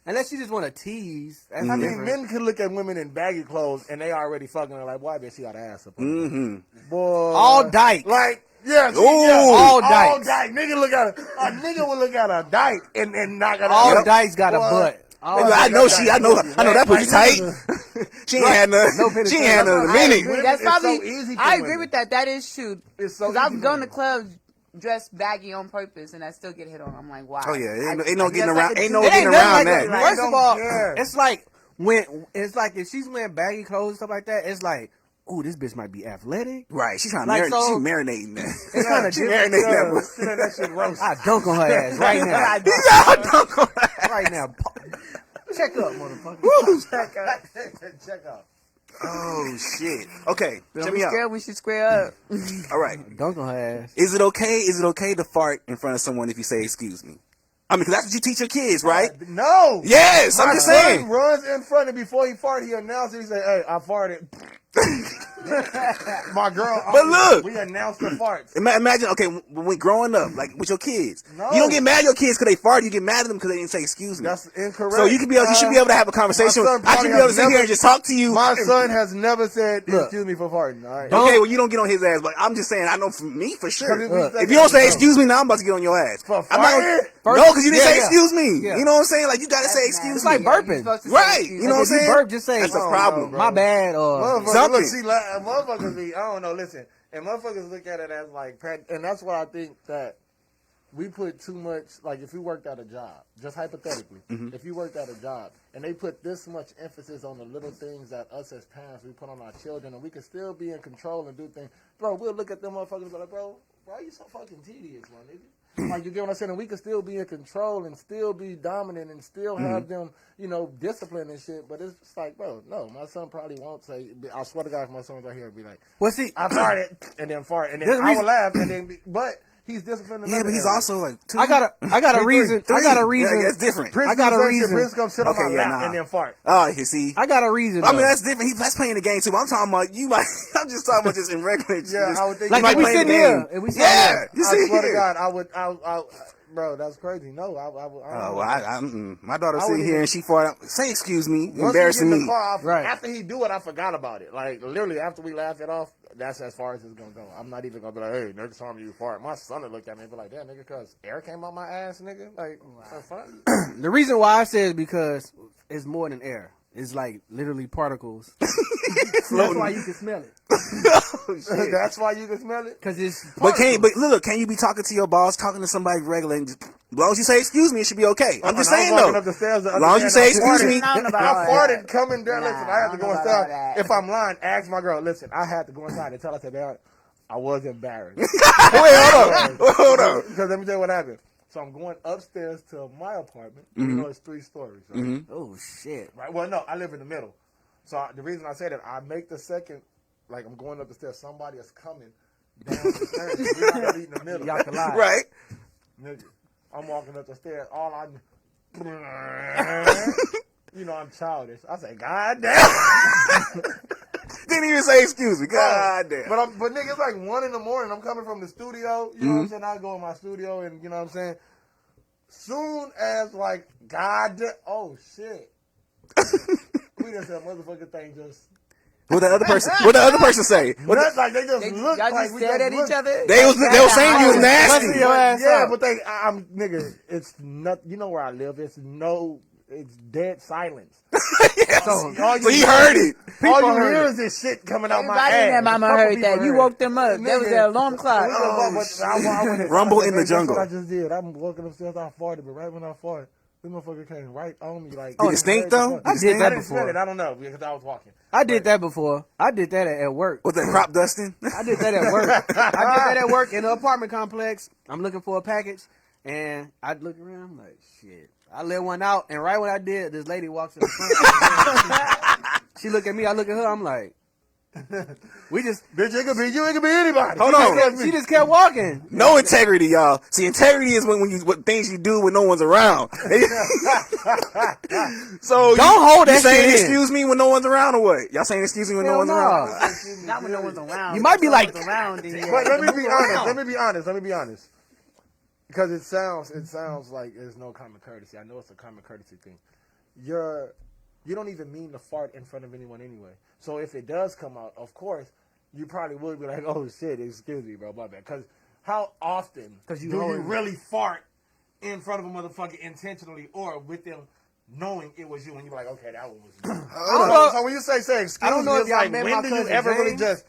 unless you just want to tease. That's I mean, different. men can look at women in baggy clothes and they already fucking her like, why bitch she got an ass up? Mm-hmm. Boy, All dyke. like yeah, Ooh. All all dykes. dyke. Nigga look at a nigga will look at a dyke and knock it All out. dykes got a Boy. butt. I know that pussy tight. She ain't had none. She ain't had none in a minute. Women, That's it's probably. so easy for I agree women. with that. That is true. It's so Because easy I've for gone to women. clubs dressed baggy on purpose, and I still get hit on. I'm like, wow. Oh yeah, ain't I no getting guess around. I Ain't could no do It getting ain't around nothing that. First Don't of all, care. it's like if she's wearing baggy clothes and stuff like that, it's like, ooh, this bitch might be athletic. Right, she's trying to Like, marinate. so- She marinating that. It's kind of She different. marinating that pussy. That shit roast. I dunk on her ass right now. Right now. Check up, motherfucker. Check out. Oh shit. Okay, Don't check be me out. scared. We should square up. All right. Dunk on her ass. Is it okay to fart in front of someone if you say excuse me? I mean, 'cause that's what you teach your kids, right? No. Yes, I'm My just son saying. runs in front of before he fart. He announces. He say, "Hey, I farted." My girl. But look. we announced the farts. Imagine, okay, when we growing up, like with your kids, No. you don't get mad at your kids because they fart. You get mad at them because they didn't say excuse me. That's incorrect. So you should be able to have a conversation. my son I should be probably able to has sit here never- and just talk to you. My son has never said, Look. "Excuse me for farting." All right. Okay, well you don't get on his ass, but I'm just saying I know for me for sure. Because If you don't say excuse me now, I'm about to get on your ass. For I'm not farting? no, because you didn't say Yeah. excuse me. Yeah. You know what I'm saying? Like you gotta say excuse It's me. like burping. Right. You know what I'm If you saying? burp, just say, That's a "Oh, problem. no, my bad, or Motherfuckers, Something. look, motherfuckers be, I don't know, listen, and motherfuckers look at it as like, and that's why I think that we put too much, like if you worked at a job, just hypothetically, if you worked at a job, and they put this much emphasis on the little things that us as parents, we put on our children, and we can still be in control and do things, bro, we'll look at them motherfuckers and be like, bro, why are you so fucking tedious, my nigga? Like, you get what I'm saying? And we can still be in control and still be dominant and still have them, discipline and shit. But it's just like, bro, no, my son probably won't say, I swear to God, if my son was right here, it'd be like, well, see, I farted and then fart. And then There's a I would reason- laugh and then, but he's disciplined enough. Yeah, but he's also like two. I got a reason. I got a reason. Yeah, that's different. Prince I got a do the same shit. reason. Prince come sit on Okay, my yeah, lap nah. and then fart. Oh, you see. I got a reason. I mean, though. that's different. That's playing the game too. I'm talking about you. Like, I'm just talking about just in regular. Yeah, just, I would think. Like, you if we play the sitting game. here, if we sitting Yeah, here, you I see swear to here. God, I bro, that's crazy. No, I Oh, well, my daughter I sitting would here even- and she fought. Say excuse me, Once embarrassing we get in me. the car, Right. After he do it, I forgot about it. Like literally, after we laugh it off, that's as far as it's gonna go. I'm not even gonna be like, hey, next time you fart, my son will look at me and be like, damn, nigga, cause air came out my ass, nigga. Like, so fun. the reason why I said is because it's more than air. It's like literally particles. That's why you can smell it. That's why you can smell it. Cause it's. But can you be talking to your boss, talking to somebody regular, and just, as long as you say excuse me, it should be okay. I'm just When I saying was walking though. up the stairs, As long as you say excuse me. I don't know I about all farted that. coming down. Listen, I had to I go don't know about all inside. that. If I'm lying, ask my girl. Listen, I had to go inside and tell her, I said, man, I was embarrassed. Wait, hold on. Because let me tell you what happened. So I'm going upstairs to my apartment. You know, it's 3 stories. Right? Oh shit! Right. Well, no, I live in the middle. So the reason I say that, I make the second, like I'm going up the stairs. Somebody is coming down the stairs. We're not gonna be in the middle. Y'all can lie. Right. Nigga, I'm walking up the stairs. All I, I'm childish. I say, God damn. Didn't even say excuse me. God damn. But nigga, it's like 1 in the morning. I'm coming from the studio. You know what I'm saying? I go in my studio and you know what I'm saying? Soon as like, God damn. Oh, shit. We just said motherfucking thing just. What the other person say? Nuts, like they just look Y'all like just we stared just at look. each other. They were saying you was nasty. Busting your ass Yeah, up. but I'm nigga. It's not. You know where I live. It's dead silence. So he heard it. All you heard hear it. is this shit coming out my Everybody in ass. that mama Couple heard people that. You heard woke it. them up. That was Nigga. their alarm clock. Rumble in the That's jungle. what I just did. I'm walking upstairs. I farted, but right when I farted, this motherfucker came right on me. Like, Did it stink, though? I Did it stink? didn't smell it. I don't know because I was walking. I did that before. I did that at work. Was that crop dusting? I did that at work. I did that at work in an apartment complex. I'm looking for a package, and I look around. I'm like, shit. I let one out, and right when I did, this lady walks in the front. She look at me. I look at her. I'm like, we just. Bitch, it could be you. It could be anybody. Hold on. She just kept walking. No integrity, y'all. See, integrity is when you what things you do when no one's around. So Don't hold that you saying shit in. excuse me when no one's around or what? Y'all saying excuse me when no one's around? Not when no one's around. You might be If like- someone's around. Then But let me be honest. Let me be honest. Because it sounds like there's no common courtesy. I know it's a common courtesy thing. You don't even mean to fart in front of anyone anyway. So if it does come out, of course, you probably would be like, "Oh shit, excuse me, bro, my bad." Because how often do you really fart in front of a motherfucker intentionally or with them knowing it was you, and you're like, "Okay, that one was me." So when you say excuse I don't know me, if it's y'all like, met when my do you cousin ever really James? just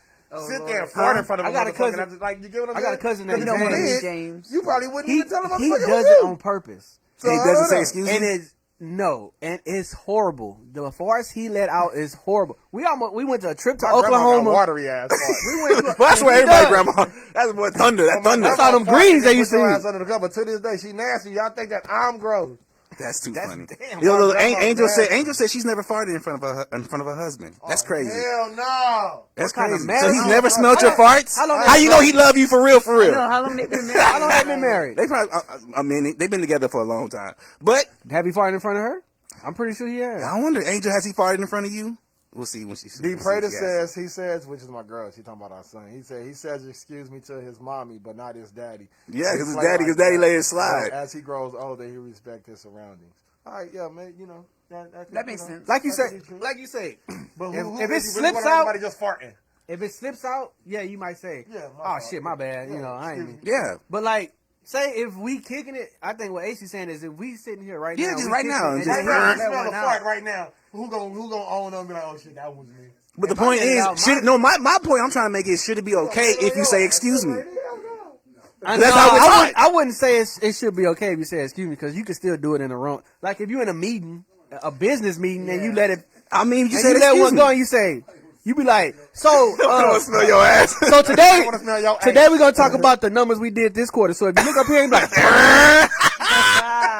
sit there and fart in front of a I got a motherfucker? cousin- And I'm just like, you get what I'm I saying? got a cousin named Because if you James. did, James. you probably wouldn't He even tell him he motherfucker does was it you. on purpose. And he So, doesn't I say don't excuse And me. it's no, and it's horrible. The farts he let out is horrible. We went to a trip to My grandma got Oklahoma. watery ass fart. Well, that's what everybody, grandma. That's what thunder. That thunder. That's all them greens they used to eat. Under the cover. To this day, she nasty. Y'all think that I'm gross? That's too funny. damn, Yo, look, my grandma Angel nasty. said she's never farted in front of her husband. That's crazy. Hell no. That's What kind of crazy. marriage? So he's How never long- smelled your farts. how long How they- you know he love you for real? For real. How long they been married? How long they been married? They probably. I mean, they've been together for a long time. But Have you farted in front of her? I'm pretty sure he has. I wonder, Angel, has he farted in front of you? We'll see when she. D. Prater says, which is my girl. She talking about our son. He says, excuse me to his mommy, but not his daddy. Yeah, because He his daddy let it slide. As he grows older, he respect his surroundings. All right, yeah, man. You know That makes sense. Like you say, But if it really slips want out, everybody just farting. if it slips out, yeah, you might say, Yeah, my oh fault. shit, my bad. Yeah, You know, I ain't. excuse mean. Yeah. But like, say if we kicking it, I think what AC saying is if we sitting here right Yeah, now, just we right kicking now, it, just and Right then now, we I let smell one a out. fart right now. Who gonna own them and be like, oh shit, that was me. But the If I point let it is, out, should, no, my point I'm trying to make is, should it be okay if you say excuse me? That's That's how it's I wouldn't say it should be okay if you say excuse me because you can still do it in the room. Like if you're in a meeting, a business meeting, and you let it, I mean, you and said you let excuse one me. go, and you say, you be like, so. I don't smell your ass. So today, wanna smell your today ass. we're gonna talk about the numbers we did this quarter. So if you look up here and be like,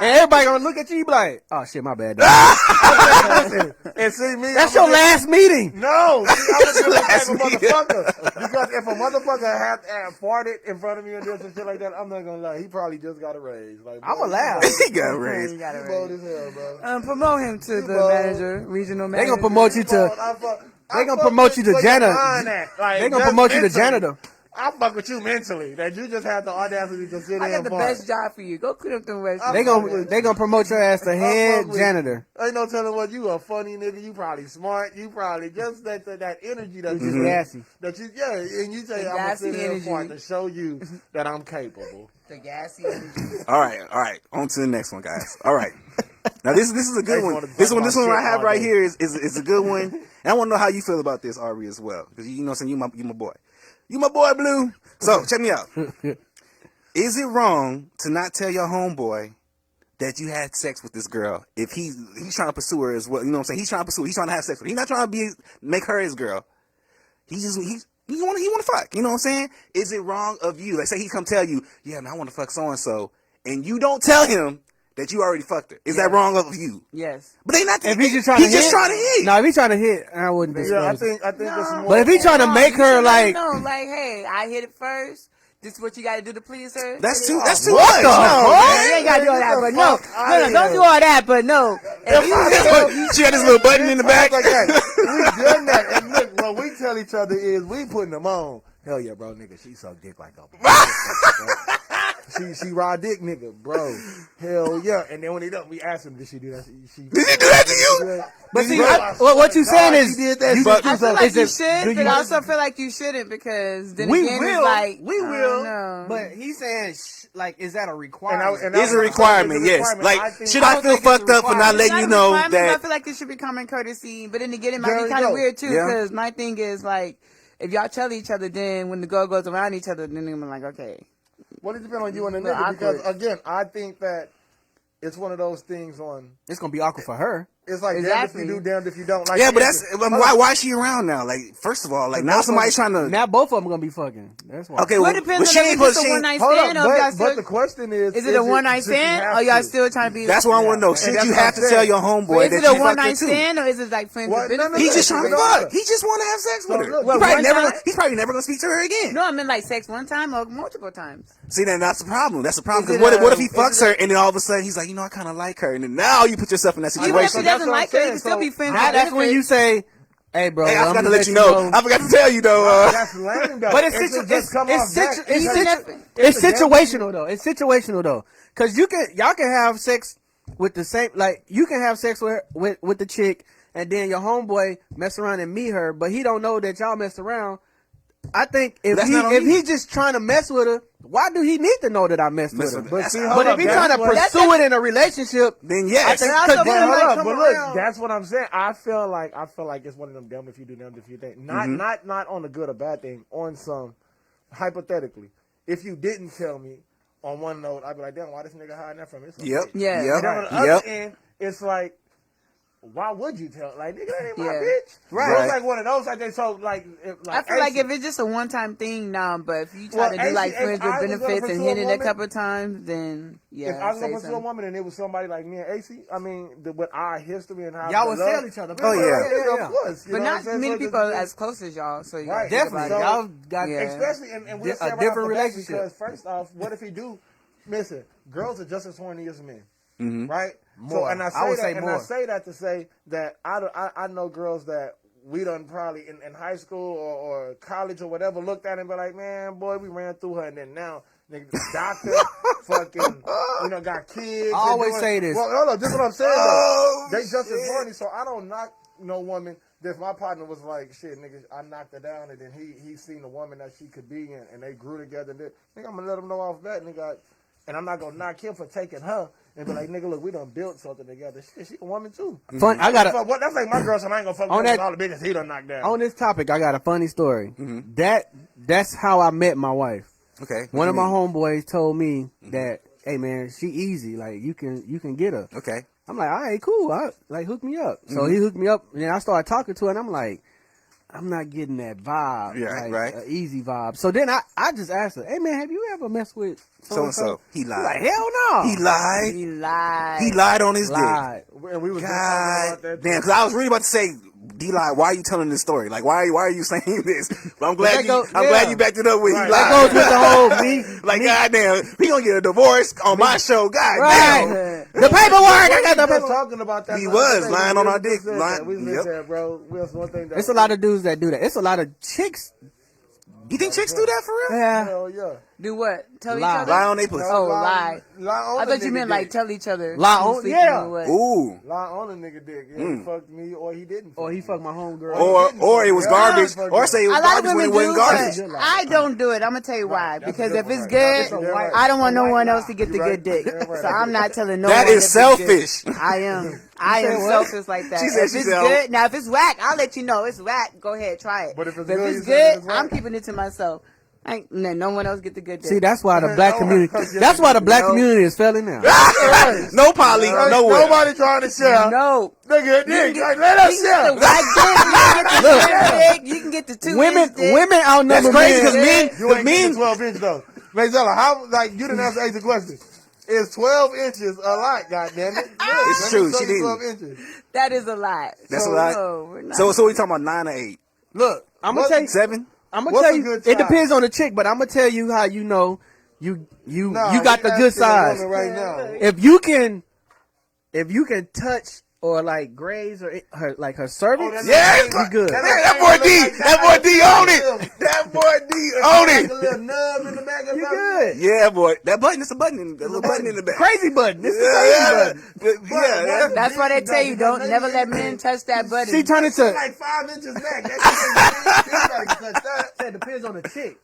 and everybody gonna look at you, you be like, oh shit, my bad. And see me. That's I'm your last meeting. No, see, I was just the type Last of meeting. motherfucker. Because if a motherfucker had farted in front of me and did some shit like that, I'm not gonna lie. He probably just got a raise. Like, I'ma bro, laugh. He got raised. You got it You right. bold as hell, bro. Promote him to the bold. manager, regional They manager. gonna promote you to. They gonna promote you to janitor. They gonna promote you to janitor. I fuck with you mentally. That you just have the audacity to sit I there got and the fart. best job for you. Go clean up them West. They gonna promote your ass to head fuck with janitor. Ain't no telling what you a funny nigga. You probably smart. You probably just that energy that Just you gassy. that you and you say The I'm gonna gassy sit here and energy. fart to show you that I'm capable. The gassy energy. All right. On to the next one, guys. All right. Now this is a good They one. wanna talk This about one shit I have all right day. here is a good one. And I want to know how you feel about this, Ari, as well, because you know, what I'm saying you my boy. You my boy, Blue. So check me out. Is it wrong to not tell your homeboy that you had sex with this girl if he's trying to pursue her as well? You know what I'm saying? He's trying to pursue her. He's trying to have sex with her. He's not trying to make her his girl. He want to fuck. You know what I'm saying? Is it wrong of you? Like say he come tell you, yeah, man, I want to fuck so and so, and you don't tell him that you already fucked her. Is that wrong of you? Yes. But they not. If he's just trying to hit, trying to hit. No, if he's trying to hit, I wouldn't disclose. Yeah, I it. think it's more. But if he's trying to make you her should like, let him know, like, hey, I hit it first. This is what you got to do to please her. That's too What much. the No, fuck? man. You ain't got to do all that, but no. fuck No, outta don't here. do all that, but no. If you She got this little button in the back. Like that. We done that. And look, what we tell each other is we putting them on. Hell yeah, bro, nigga. She suck dick like a. She ride dick, nigga, bro. Hell yeah. And then when he done, we asked him, did she do that? Did she do that to you? but see, Bro, what you saying is, she did that you shit. I feel like is you it- should, do but you- I also feel like you shouldn't because then we again, will, it's like, we I will. don't know. But he's saying, like, is that a requirement? And It's a requirement, yes. Like, should I don't feel think it's a fucked up for not requirement. letting It's you not a know requirement, but I that? feel like it should be common courtesy. But then again, it might There be you kind of go. weird too Yeah. because my thing is like, if y'all tell each other, then when the girl goes around each other, then I'm like, okay. Well, it depends on you and the Little nigga because, awkward. again, I think that it's one of those things on. It's gonna be awkward for her. It's like Exactly. damned if you do, damned if you don't. Like, Yeah, but that's why is she around now? Like, first of all, like now somebody's trying to. Now both of them gonna be fucking. That's why. Okay, Well, well, it depends she on ain't if it's supposed a to. one night hold stand up, or if y'all but still. the question Is it a one night should you stand have or y'all to? still trying to be? That's what I want to know. Should that's you what have I'm to tell saying. your But homeboy is that it a you one fucked her night too? stand or is it like friends Well, with benefits? He's just trying to No, fuck. He just want to have sex with her. look, Well, one time- He's probably never gonna speak to her again. No, I mean like sex one time or multiple times. See, then that's the problem. That's the problem. Is Because it what if he is fucks her and then all of a sudden he's like, you know, I kind of like her, and then now you put yourself in that Even if situation. he that's doesn't what I'm like her, he saying. can still be So friends. Now with that's when you benefits. say, "Hey, bro, Hey, I I'm forgot to gonna let you know. I forgot to tell you though. That's lame though. But It should just come off that. it's situational though. It's situational though, because y'all can have sex with the same, like you can have sex with the chick, and then your homeboy mess around and meet her, but he don't know that y'all mess around. I think if That's not on you. he's just trying to mess with her, why do he need to know that I messed with her? But But see, But hold if up, he's that's trying to what- pursue it in a relationship, Then yes. think- also Cause But then hold might up, come but look, around. that's what I'm saying. I feel like it's one of them damned if you do, damned if you don't. Not on the good or bad thing. On some hypothetically, if you didn't tell me on one note, I'd be like, damn, why this nigga hiding that from me? It's Yep. okay. Yeah. Yep. And then on the Yep. other end, it's like, why would you tell? Like, nigga, that ain't my Yeah. bitch. Right. So it's like one of those. Like, they so like. I feel like if it's just a one time thing, nah. But if you try Well, to do like AC, friends if I with was gonna benefits and pursue hit a it a woman- couple of times, then yeah. if I was say gonna pursue a something. woman and it was somebody like me and AC, I mean, with our history and how y'all the would love- tell each other. Oh, yeah. of course. You But know not what I'm saying? many So people are just- as close as y'all. So you Right. gotta think Definitely, about it. y'all got Yeah. Especially, and we'll A say right different off the bat, relationship. because first off, what if he do? Listen, girls are just as horny as men, right? So, More. and I I would say say that, and more. I say that to say that I know girls that we done probably in high school or college or whatever looked at and be like, man, boy, we ran through her, and then now nigga, the doctor, fucking, got kids. I always and say this. Well, hold on, this is what I'm saying. Oh, though. They just shit. as horny, so I don't knock no woman. If my partner was like, shit, nigga, I knocked her down, and then he seen the woman that she could be, and they grew together. And nigga, I'm gonna let him know off that, nigga. And I'm not gonna knock him for taking her and be like, nigga, look, we done built something together. Shit, she a woman too. Fun. I got Fuck, what? That's like my girl, so I ain't gonna fuck On with that- all the bitches he done knocked down. on this topic. I got a funny story. That's how I met my wife. Okay. One of my homeboys told me that, hey man, she easy. Like you can get her. Okay. I'm like, all right, cool. Hook me up. So he hooked me up, and then I started talking to her, and I'm like, I'm not getting that vibe. Yeah, like, right. An easy vibe. So then I just asked her, hey man, have you ever messed with So-and-so. He She's lied. like, hell no. He lied. He lied. He lied on his dick. lied. And we was just talking God about that. damn, because I was really about to say, D-Lie, why are you telling this story? Like, why are you saying this? But I'm glad you backed it up with Right. he That lied. goes with the whole me. Like, goddamn, we gonna get a divorce on my show. God Right. damn. The paperwork. I got the We was paperwork. talking about that. He the was other day. lying on our We dick. said Lying- that. We yep. said, bro. That's one thing. It's a lot of dudes that do that. It's a lot of chicks. You think chicks do that for real? Yeah. Hell yeah. Do what? Tell each Lie. other? Lie on they pussy. Oh, lie. Lie on I a thought you nigga meant like dick. tell each other. Lie who's on- sleeping yeah. or what. Ooh. Lie on a nigga dick. Yeah, he fucked me or he didn't. Or fuck he me. fucked my homegirl. Or it was Yeah. garbage. Yeah. Or say it was A lot of garbage when women it wasn't do, garbage. but I don't do it. I'm gonna tell you why. That's a Because good if one it's right. good, That's a right. I don't want no White one lie. else to get You the right. good dick. Yeah, right. So I'm not telling no That one. is if it's good. selfish. I am. I am selfish like that. She said If she it's said, good, now if it's whack, I'll let you know it's whack. Go ahead, try it. But if it's But good, if you it's say that good, it's whack. I'm keeping it to myself. No one else get the good dick. See, that's why the black No, community. because That's why the black no. community is failing now. No poly, nowhere. Nobody trying to share. No. Nigga, dick. Like, let us You can share. get the white dick, you can get the slim dick, you can get the 2 Women inch dick. outnumber That's crazy men. because men, You the ain't getting men, 12 inches though. Mazella, how, like, you didn't answer the question. Is 12 inches a lot, goddammit? Look, It's let true, me show she you didn't. 12 inches. That is a lot. That's So, a lot. No, we're not. so we talking about 9 or 8? Look, I'm gonna tell you. 7? I'm gonna What's tell a you. good It size? depends on the chick, but I'm gonna tell you how you know you Nah, got the you good asking a size. woman right now. If you can touch or like graze or her like her cervix, that's Yeah, you good. Man, that boy D, that boy D on it. That boy D on Like a it. little nub in the back of You something. good. Yeah, boy, that button is a button. There's a button in the back. Crazy button. This is Yeah, crazy yeah, button. yeah. That's why they tell you don't never let men touch that button. She turned into. Like 5 inches back. That shit ain't touch that. It depends on the chick.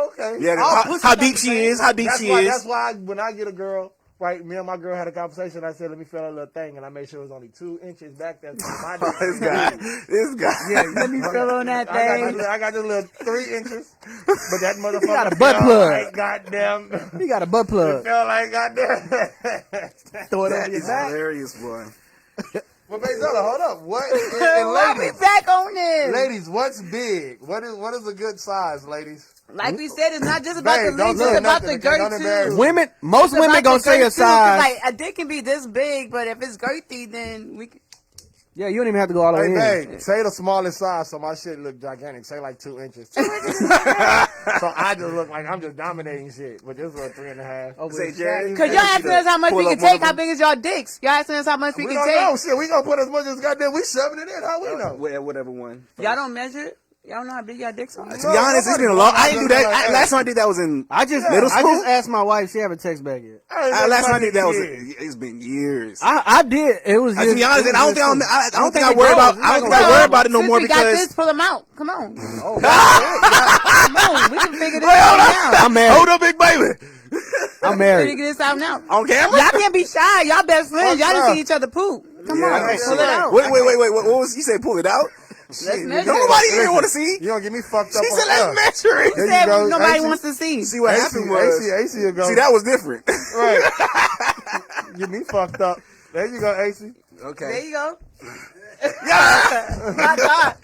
Okay. Yeah, All how pussies deep not she the is, how deep That's she why. is. That's why when I get a girl, right? Me and my girl had a conversation. I said, "Let me feel a little thing," and I made sure it was only 2 inches back there. So my dick This guy. Yeah, Let me feel on that thing. I got this little 3 inches, but that motherfucker got a butt felt plug. Like goddamn, he got a butt plug. felt like goddamn. Throw it That over your is back. hilarious, boy. But Bezella, hold up. What? And Why we ladies, back on this? ladies, what's big? What is a good size, ladies? Like we said, it's not just about Babe, the don't length, say it's about nothing, the okay? Don't girth embarrass too. me. Most It's women about gonna the say a girth, too, 'cause, size. Like a dick can be this big, but if it's girthy, then we can. Yeah, you don't even have to go all the way in. Hey, babe, say the smallest size so my shit look gigantic. Say like 2 inches. 2 inches. So I just look like I'm just dominating shit. But this was 3.5. Oh, Say, Jerry. Cause y'all asking us how much Pull we up can one take. of How them. big is y'all dicks? Y'all asking us how much we We can don't take. know. Shit, we gonna put as much as goddamn. We shoving it in. How we know? Whatever one. Y'all don't measure it. Y'all don't know how big y'all dicks are. To be honest, it's been a long. I didn't do that. Last time I did that was in I just school. asked my wife. She haven't texted back yet. Last time I did that was. It's been years. I did. It was. To Just, be honest, it I was don't just- think I worry about. I don't think I worry about it no Since more we got this, because. pull them out. Come on. Oh, Come on. We can figure this out now. I'm married. Hold up, big baby. I'm Figure married. this out now. On camera. Y'all can't be shy. Y'all best friends. Y'all Fuck done up. see each other poop. Come Yeah, on. that's Pull it true. out. Wait. What was you say? Pull it out. Let's measure Nobody it. here want to see. You don't get me fucked up. She said, on "Let's us. measure it." There Said you go. nobody AC wants to see. See what happened was. AC will go. See, that was different. Right. Get me fucked up. There you go, AC. There Okay. you go. My God.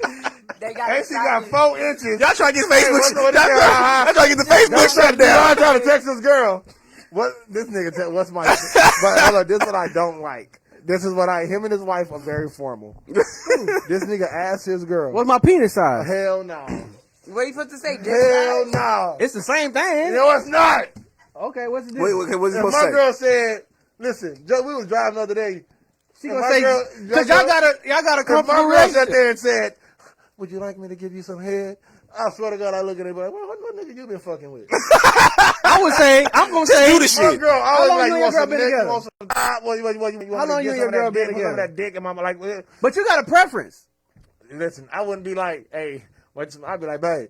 They got AC got 4 inches. Y'all trying to get Hey, Facebook. what's Y'all the- trying to get the Facebook shut down. I'm trying to text this girl. What this nigga? What's my? But hold on, this is what I don't like. This is what him and his wife are very formal. This nigga asked his girl. What's my penis size? Hell no. What are you supposed to say? Dick Hell size? no. It's the same thing. No, it's not. Okay, what's the Wait, difference? what's he If supposed my to say? girl said, "Listen, Joe, we was driving the other day." She if gonna my say girl- because your y'all girl- got a If my comfortable girl sat relationship. there and said, "Would you like me to give you some head?" I swear to God, I look at her like, what nigga you been fucking with? I would say I'm gonna say do the My shit. girl, I How was long like, you you and want your some girl been dick? You together? want some what? How long you and your girl been together? That dick, and mama like, well, But you got a preference. listen, I wouldn't be like, hey, I'd be like, babe,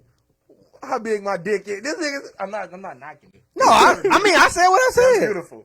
how big my dick is? This nigga, I'm not knocking it. No, I mean I said what I That's said. beautiful.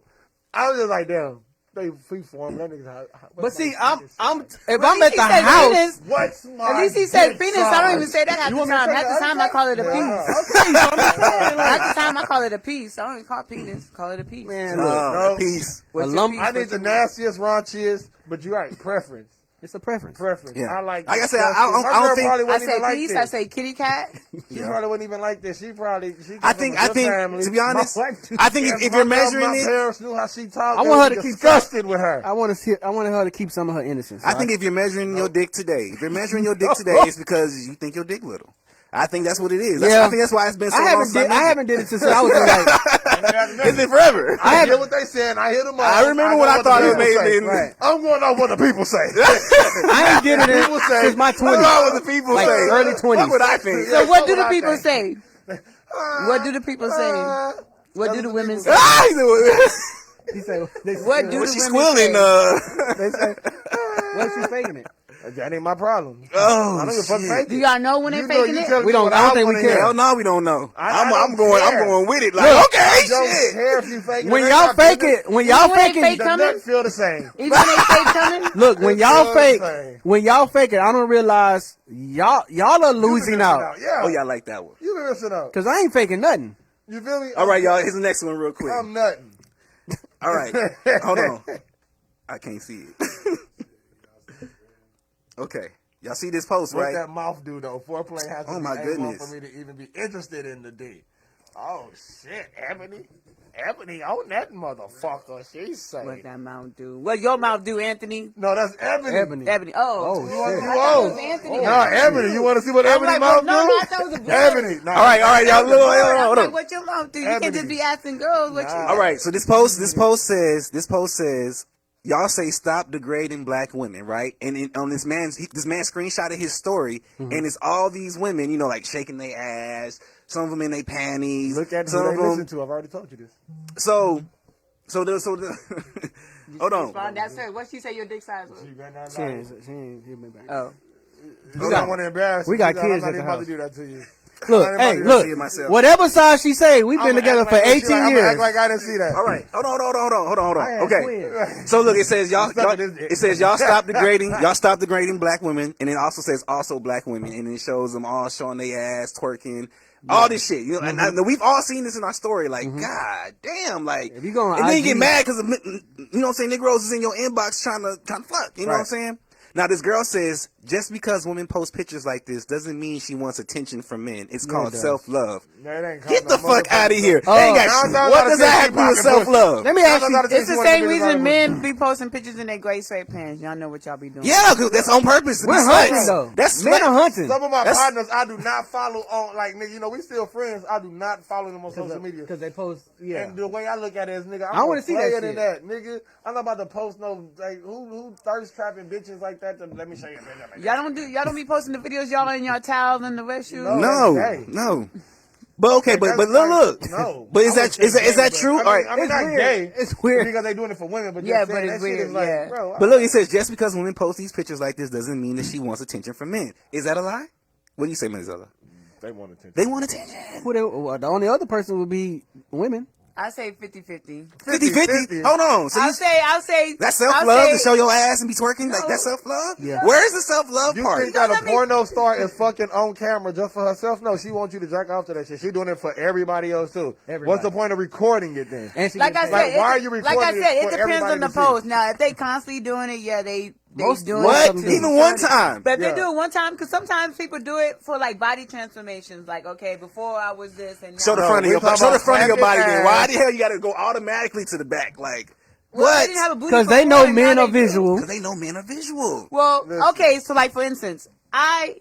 I was just like, damn, they free form. That nigga. But see, I'm if Well, I'm at at least the he said house. penis. What's my At least he said dick penis. I don't even size? say that half You the want me to time. take Half it? the time I call it a piece. Okay, so I'm just saying, like, Half the time I call it a piece. I don't even call it penis. Call it a piece. man, look, No. Peace. What's a your lump- piece? I need What's the your nastiest, raunchiest, but you're right, preference. it's a preference. Preference. Yeah. I like. Like I said, disgusting. I don't My girl think- probably I wouldn't say even like piece. this. I say kitty cat. She probably wouldn't even like this. She I come think, from a good family. to be honest, My wife- I think if you're measuring my it, parents knew how she talked. I they want was her to keep disgusted with her. I wanted her to keep some of her innocence. I think if you're measuring your dick today, it's because you think your dick little. I think that's what it is. Yeah. I think that's why it's been so I long haven't since I haven't did it since I was in like It's been forever. I hear what they said. I hear them all. I remember when know I what thought the it people may say. have been. Right. I'm going off what the people say. I ain't did it People say- since my I know 20s. what the people Like say. early 20s. That's what I think. So what do what the I people think. say? What do the people say? What do the women say? Ah, he said, He said, What do was the she women squealing? say? they say, what she faking it? That ain't my problem. Oh, I don't give a fuck shit. fake Do it. y'all know when they You know, faking you it? telling We me don't- what I don't I think we wanna care. hear. Hell no, we don't know. I I'm don't going care. with it. Like, Look, okay, I don't shit. care if you fake it. When It y'all ain't my fake business. it, when y'all Even when fake they it, fake The coming? nut feel the same. Even when they fake coming? look, when It's y'all the fake, same. when y'all fake it, I don't realize y'all are losing out. Yeah. Oh, yeah, I like that one. You been missing out. Cause I ain't faking nothing. You feel me? All right, y'all. Here's the next one real quick. I'm nutting. All right. Hold on. I can't see it. Okay. Y'all see this post, What right? that mouth do though? Foreplay has to Oh, be my A1 goodness. for me to even be interested in the D. Oh shit, Ebony on that motherfucker. She say. What that mouth do? What your mouth do, Anthony? No, that's Ebony. Ebony. Ebony. Oh. Oh, You want shit. you I thought it old? was Anthony. No, Ebony. You want to see what I'm Ebony like, mouth no, do? no, I thought it was a boy. Ebony. No, All right, y'all. Look, I'm hold like, on. what your mouth do? You can't Ebony. just be asking girls what you. All right. So this post says, y'all say stop degrading black women, right? And on this man screenshotted his story, and it's all these women, you know, like shaking their ass. Some of them in their panties. Look at some who of they them. listen to. I've already told you this. So hold on. Respond, that's her. What she say your dick size was? You better not She lie. ain't hit me back. Oh. You don't want to embarrass we me. got I'm kids not at the even about to house. do that to you. Look, I'm hey, about to look. see it myself. Whatever size she say, we've been together for 18 I'm years. act like I didn't see that. All right, hold on. I had Okay, twins. so look, it says y'all Suck this dick. it says y'all stop degrading black women, and it also says also black women, and it shows them all showing their ass, twerking, all this shit. You know, and we've all seen this in our story. Like, god damn, like, If you go on and then you IG get mad because you know what I'm saying, Negroes is in your inbox trying to fuck. You know what I'm saying? Now this girl says just because women post pictures like this doesn't mean she wants attention from men. It's called self-love. Get the fuck out of here. What does that have to do with self-love? Let me ask you. It's the same reason men be posting pictures in their gray sweatpants. Y'all know what y'all be doing. Yeah, 'cause that's on purpose. We're hunting though. That's Men are hunting. Some of my partners I do not follow on, like, nigga, you know, we still friends. I do not follow them on social media. Because they post, yeah. And the way I look at it is, nigga, I wanna see that than shit. that, nigga. I'm not about to post no, like, who thirst trapping bitches like that to let me show you a picture like that. Y'all don't be posting the videos y'all in your towels and the wet shoes. No. But okay, but That's look. like, no. But is that true? I mean, All right. I mean, It's not weird. gay. It's weird. Because they doing it for women, but Yeah, just but saying, it's that shit weird, is like, yeah. bro. But look, it says just because women post these pictures like this doesn't mean that she wants attention from men. Is that a lie? What do you say, Manzella? They want attention. They want attention. Well, the only other person would be women. I say 50-50. 50-50. Hold on. So I'll say that's self-love to show your ass and be twerking? Like, that's self-love? Yeah. Where's the self-love You part? think that a porno star is fucking on camera just for herself? No, she wants you to jerk off to that shit. She doing it for everybody else too. Everybody. What's the point of recording it then? And she Like I gets said, paid. Like, why are you recording like I said, it it for depends on everybody the to see? post. Now, if they constantly doing it, yeah, they Most- doing What? it. too. Even one time? But if Yeah. they do it one time, because sometimes people do it for like body transformations. Like, okay, before I was this and now. Show the No, front of we your body. talking Show the about front of your body flapping then. Why ass. the hell you gotta go automatically to the back? Like, Well, what? they didn't have a booty Because they before, know and men now are they do. visual. Because they know men are visual. Well, Listen. okay, so like for instance, I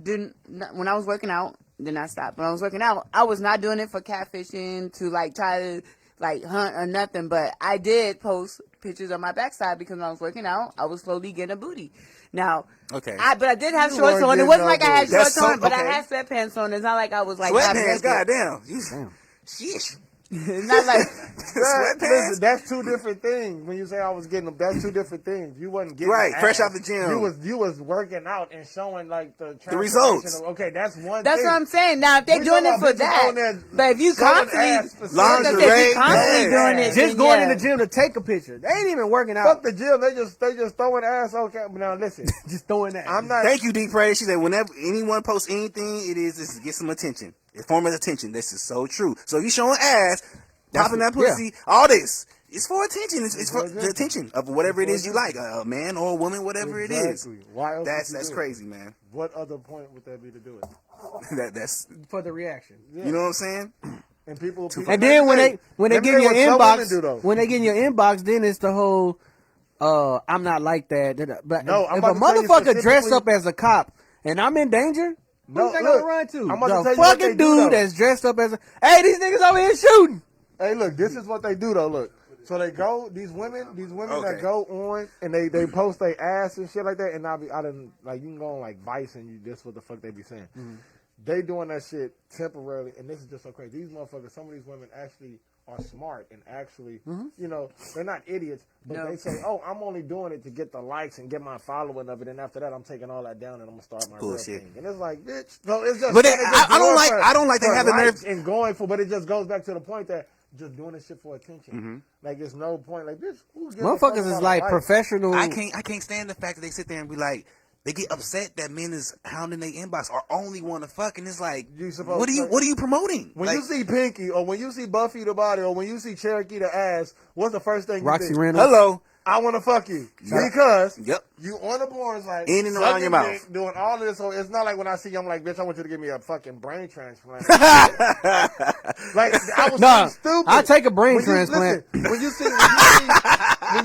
didn't when I was working out, then I stopped. When I was working out, I was not doing it for catfishing to like try to like hunt or nothing, but I did post pictures of my backside because when I was working out, I was slowly getting a booty. Now, Okay. but I did have You shorts weren't on. It getting wasn't no like I had booty. shorts That's so- on, but I okay. had sweatpants on. It's not like I was like Sweatpants, half naked. goddamn. Damn. Sheesh. It's not like Sweatpants? Listen, that's two different things. When you say I was getting them, that's two different things. You wasn't getting Right, ass. fresh out the gym. You was working out and showing like the results. transformation of- okay, that's one. that's thing. what I'm saying. Now, if they're We doing talking it for about bitches on that, there but if you showing constantly, ass specifically. like I said, if Lingerie, you constantly yes. doing it, Just then going in yeah. the gym to take a picture. They ain't even working Fuck out. the gym. They just throwing ass. Okay, now listen. Just throwing that. I'm not. Thank you, D. Prey. She said, whenever anyone posts anything, it is to get some attention. It's form of attention. This is so true. So if you showing ass, popping that pussy, all this, it's for attention. It's for the attention of whatever it is you like, a man or a woman, whatever it is. Exactly. Why else would you That's do it? crazy, man. What other point would there be to do it? That's for the reaction. you know what I'm saying. And people And then when they let me get in your tell you what some women inbox, do, though. when they get in your inbox, then it's the whole, I'm not like that. But No, I'm if a about to tell you motherfucker dressed specifically- up as a cop and I'm in danger, who No, you think look, I'm run to? I'm about to The tell you what fucking they do, though. dude that's dressed up as a. Hey, these niggas over here shooting. Hey, look, this is what they do though. Look, so they go these women Okay. that go on and they post their ass and shit like that. And I didn't like you can go on like Vice and you this what the fuck they be saying. They doing that shit temporarily, and this is just so crazy. These motherfuckers, some of these women actually are smart and actually, you know, they're not idiots, but No. they say, "Oh, I'm only doing it to get the likes and get my following of it, and after that, I'm taking all that down and I'm gonna start my Bullshit. real thing." And it's like, bitch, no, it's just. But they they- just I don't going like- for- I don't like they for have the nerve- likes and going for, but it just goes back to the point that just doing this shit for attention. Like, there's no point. Like, bitch, who gives a fuck Motherfuckers is about like likes? professional. I can't stand the fact that they sit there and be like, they get upset that men is hounding their inbox or only want to fuck, and it's like, You supposed what are you promoting? When Like, you see Pinky, or when you see Buffy the body, or when you see Cherokee the ass, what's the first thing you Roxy think? Reynolds. hello, I want to fuck you. Yep. Because Yep. you on the porn site. In and around sucking your mouth. dick, doing all of this. So it's not like when I see you, I'm like, bitch, I want you to give me a fucking brain transplant. Like, I was Nah, stupid. I'll take a brain When you- transplant. listen, when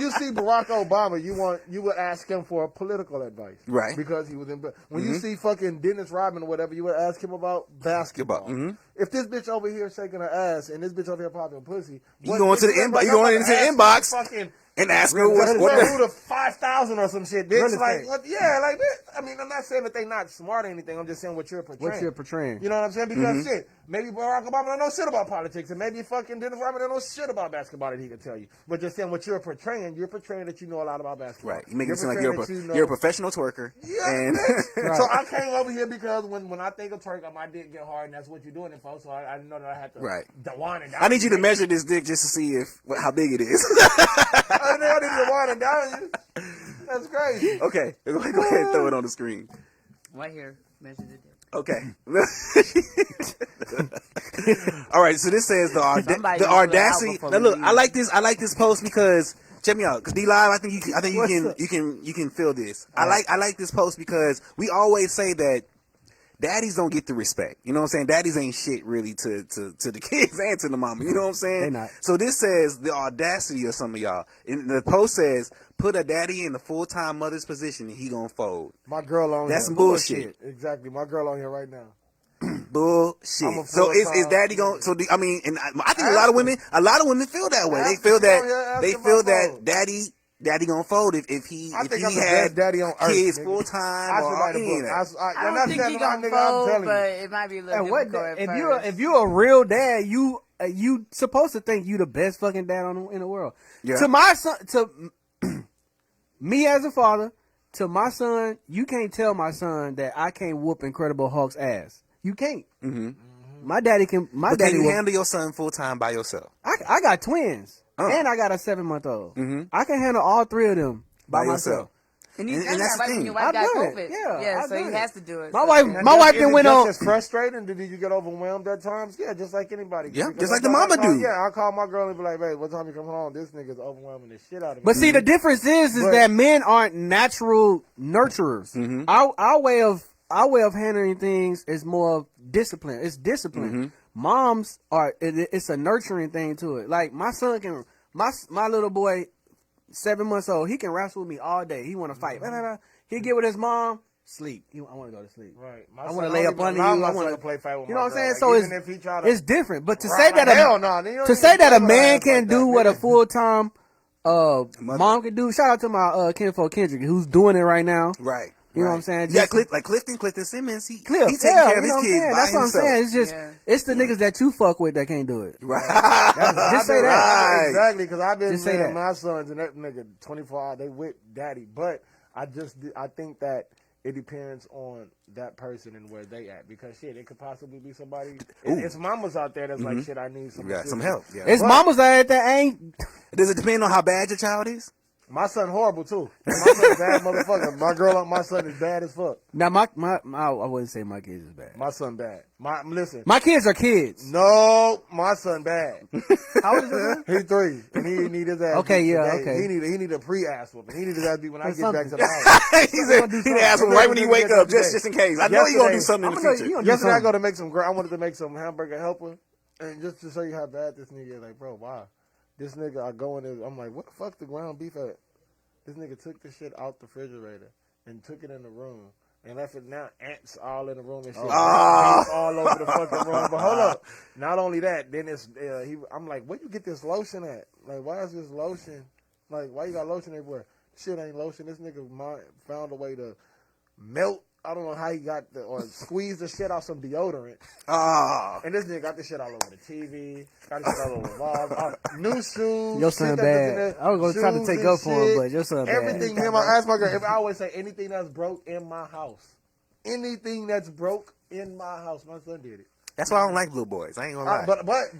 you see Barack Obama, you would ask him for political advice. Right. Because he was in. When you see fucking Dennis Rodman or whatever, you would ask him about basketball. If this bitch over here shaking her ass and this bitch over here popping pussy, You going to the inbox? You going into the inbox Fucking and ask her just what who the 5,000 or some shit, bitch. Real Like, estate. what? Yeah, like, bitch. I mean, I'm not saying that they not smart or anything. I'm just saying what you're portraying. What you're portraying. You know what I'm saying? Because shit, Maybe Barack Obama don't know shit about politics, and maybe fucking Dennis Rodman don't know shit about basketball that he can tell you. But just saying what you're portraying that you know a lot about basketball. Right. You make it seem like you're a professional twerker. Yeah. And right. So I came over here because when I think of twerk, my dick get hard, and that's what you're doing it for. So I didn't know that I had to wind it down. I need you to measure this dick just to see how big it is. I need to wind it down. That's crazy. Okay. Go ahead and throw it on the screen. Right here. Measure the dick. Okay. All right. So this says the audacity. Now look, I like this post because check me out. Because D-Live, I think you can feel this. I like this post because we always say that daddies don't get the respect. You know what I'm saying? Daddies ain't shit really to the kids and to the mama. You know what I'm saying? They not. So this says the audacity of some of y'all. And the post says, put a daddy in the full-time mother's position and he gonna fold. My girl on That's here. some bullshit. Exactly. My girl on here right now. Bullshit. So is daddy going? So I think a lot of women feel that way. They feel that daddy gonna fold if he had daddy on kids earth, full time. I don't think he gonna fold, but it might be a little difficult at first. If you're a real dad, you supposed to think you the best fucking dad in the world. Yeah. To my son, to me as a father, to my son, you can't tell my son that I can't whoop Incredible Hulk's ass. You can't. Mm-hmm. My daddy can. But can you handle your son full time by yourself? I got twins, and I got a 7-month-old. Mm-hmm. I can handle all three of them by myself. And that's the thing. When your wife got COVID. Yeah, so he has to do it. My wife been went on. It's frustrating. Did you get overwhelmed at times? Yeah, just like anybody. Yeah, just like the mama do. Yeah, I call my girl and be like, "Babe, what time you come home? This nigga's overwhelming the shit out of me." But see, the difference is that men aren't natural nurturers. Mm-hmm. Our way of handling things is more of discipline. It's discipline. Mm-hmm. Moms are. It's a nurturing thing to it. Like my son can. My little boy, 7 months old, he can wrestle with me all day. He want to fight. He get with his mom, sleep. I want to go to sleep. Right. I want to lay up under you. I want to play fight with you know what I'm saying? Like, so it's different. But to say that a man can do what a full time mom can do. Shout out to my kinfolk Kendrick who's doing it right now. Right. You know what I'm saying? Yeah, Clifton Simmons, he taking care care of his kids by That's himself. what I'm saying. It's just, it's the niggas that you fuck with that can't do it. Right. Just say that. Right. Exactly, because I've been Just say that. my sons and that nigga 24 hours, they with daddy. But I think that it depends on that person and where they at. Because shit, it could possibly be somebody. It's mamas out there that's like, shit, I need some help. Yeah. It's mamas out there that ain't. Does it depend on how bad your child is? My son horrible too. My son's bad motherfucker. My son is bad as fuck. Now I wouldn't say my kids is bad. My son bad. Listen. My kids are kids. No, my son bad. How old is he? He's 3, and he need his ass. Okay, beat yeah, today. okay. He need a pre-ass whooping. He need his ass beat when I get back to the house. He need to ask him right when he wake up, just in case. I know he gonna do something in the future. Yesterday I go to make I wanted to make some hamburger helper, and just to show you how bad this nigga is. Like, bro, why? This nigga, I go in there, I'm like, what the fuck the ground beef at? This nigga took the shit out the refrigerator and took it in the room and left it. Now ants all in the room and shit. All over the fucking room. But hold up. Not only that, then it's I'm like, where you get this lotion at? Like, why is this lotion? Like, why you got lotion everywhere? Shit ain't lotion. This nigga found a way to melt. I don't know how he got or squeeze the shit out some deodorant. And this nigga got the shit all over the TV, got the shit all over the walls, new shoes. Your son bad. I was gonna try to take up for him, but your son bad. Everything him. I asked my girl, I always say anything that's broke in my house. Anything that's broke in my house, my son did it. That's why I don't like little boys. I ain't gonna lie.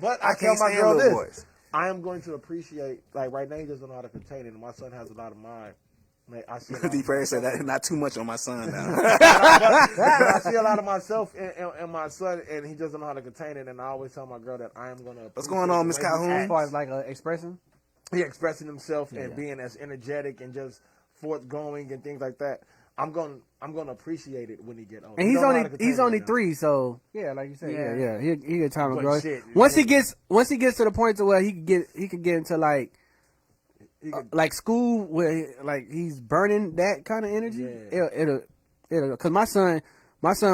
But I tell my girl this. Boys. I am going to appreciate, like right now he doesn't know how to contain it, and my son has a lot of mind. Like, I see D-Prayer said that not too much on my son now. but I see a lot of myself in my son, and he doesn't know how to contain it. And I always tell my girl that I am going to. What's going on, Miss Calhoun? As far as like expressing? Yeah, expressing himself and being as energetic and just forthgoing and things like that. I'm gonna appreciate it when he get older. And he's only 3, so yeah, like you said, yeah. He get time to grow. Once he gets to the point to where he can get into like school where like he's burning that kind of energy. It'll because my son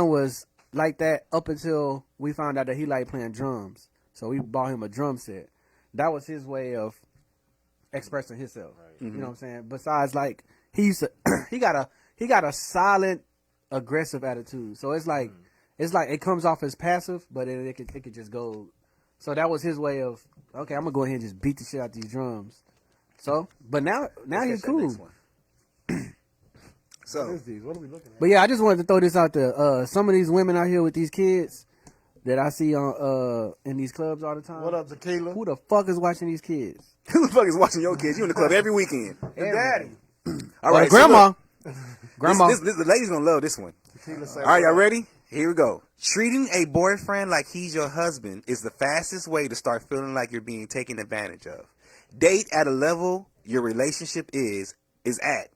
was like that up until we found out that he liked playing drums. So we bought him a drum set. That was his way of expressing himself. Right. You know what I'm saying? Besides, like he got a silent aggressive attitude. So it's like it's like it comes off as passive, but it could just go. So that was his way of, okay, I'm gonna go ahead and just beat the shit out these drums. So, but now he's cool. So, What are we looking at? But yeah, I just wanted to throw this out there. Some of these women out here with these kids that I see on in these clubs all the time. What up, Tequila? Who the fuck is watching these kids? who the fuck is watching your kids? You in the club every weekend. Daddy. All right, grandma. So Grandma. this, the ladies gonna love this one. Tequila say All right, what y'all up. ready? Here we go. Treating a boyfriend like he's your husband is the fastest way to start feeling like you're being taken advantage of. Date at a level your relationship is at.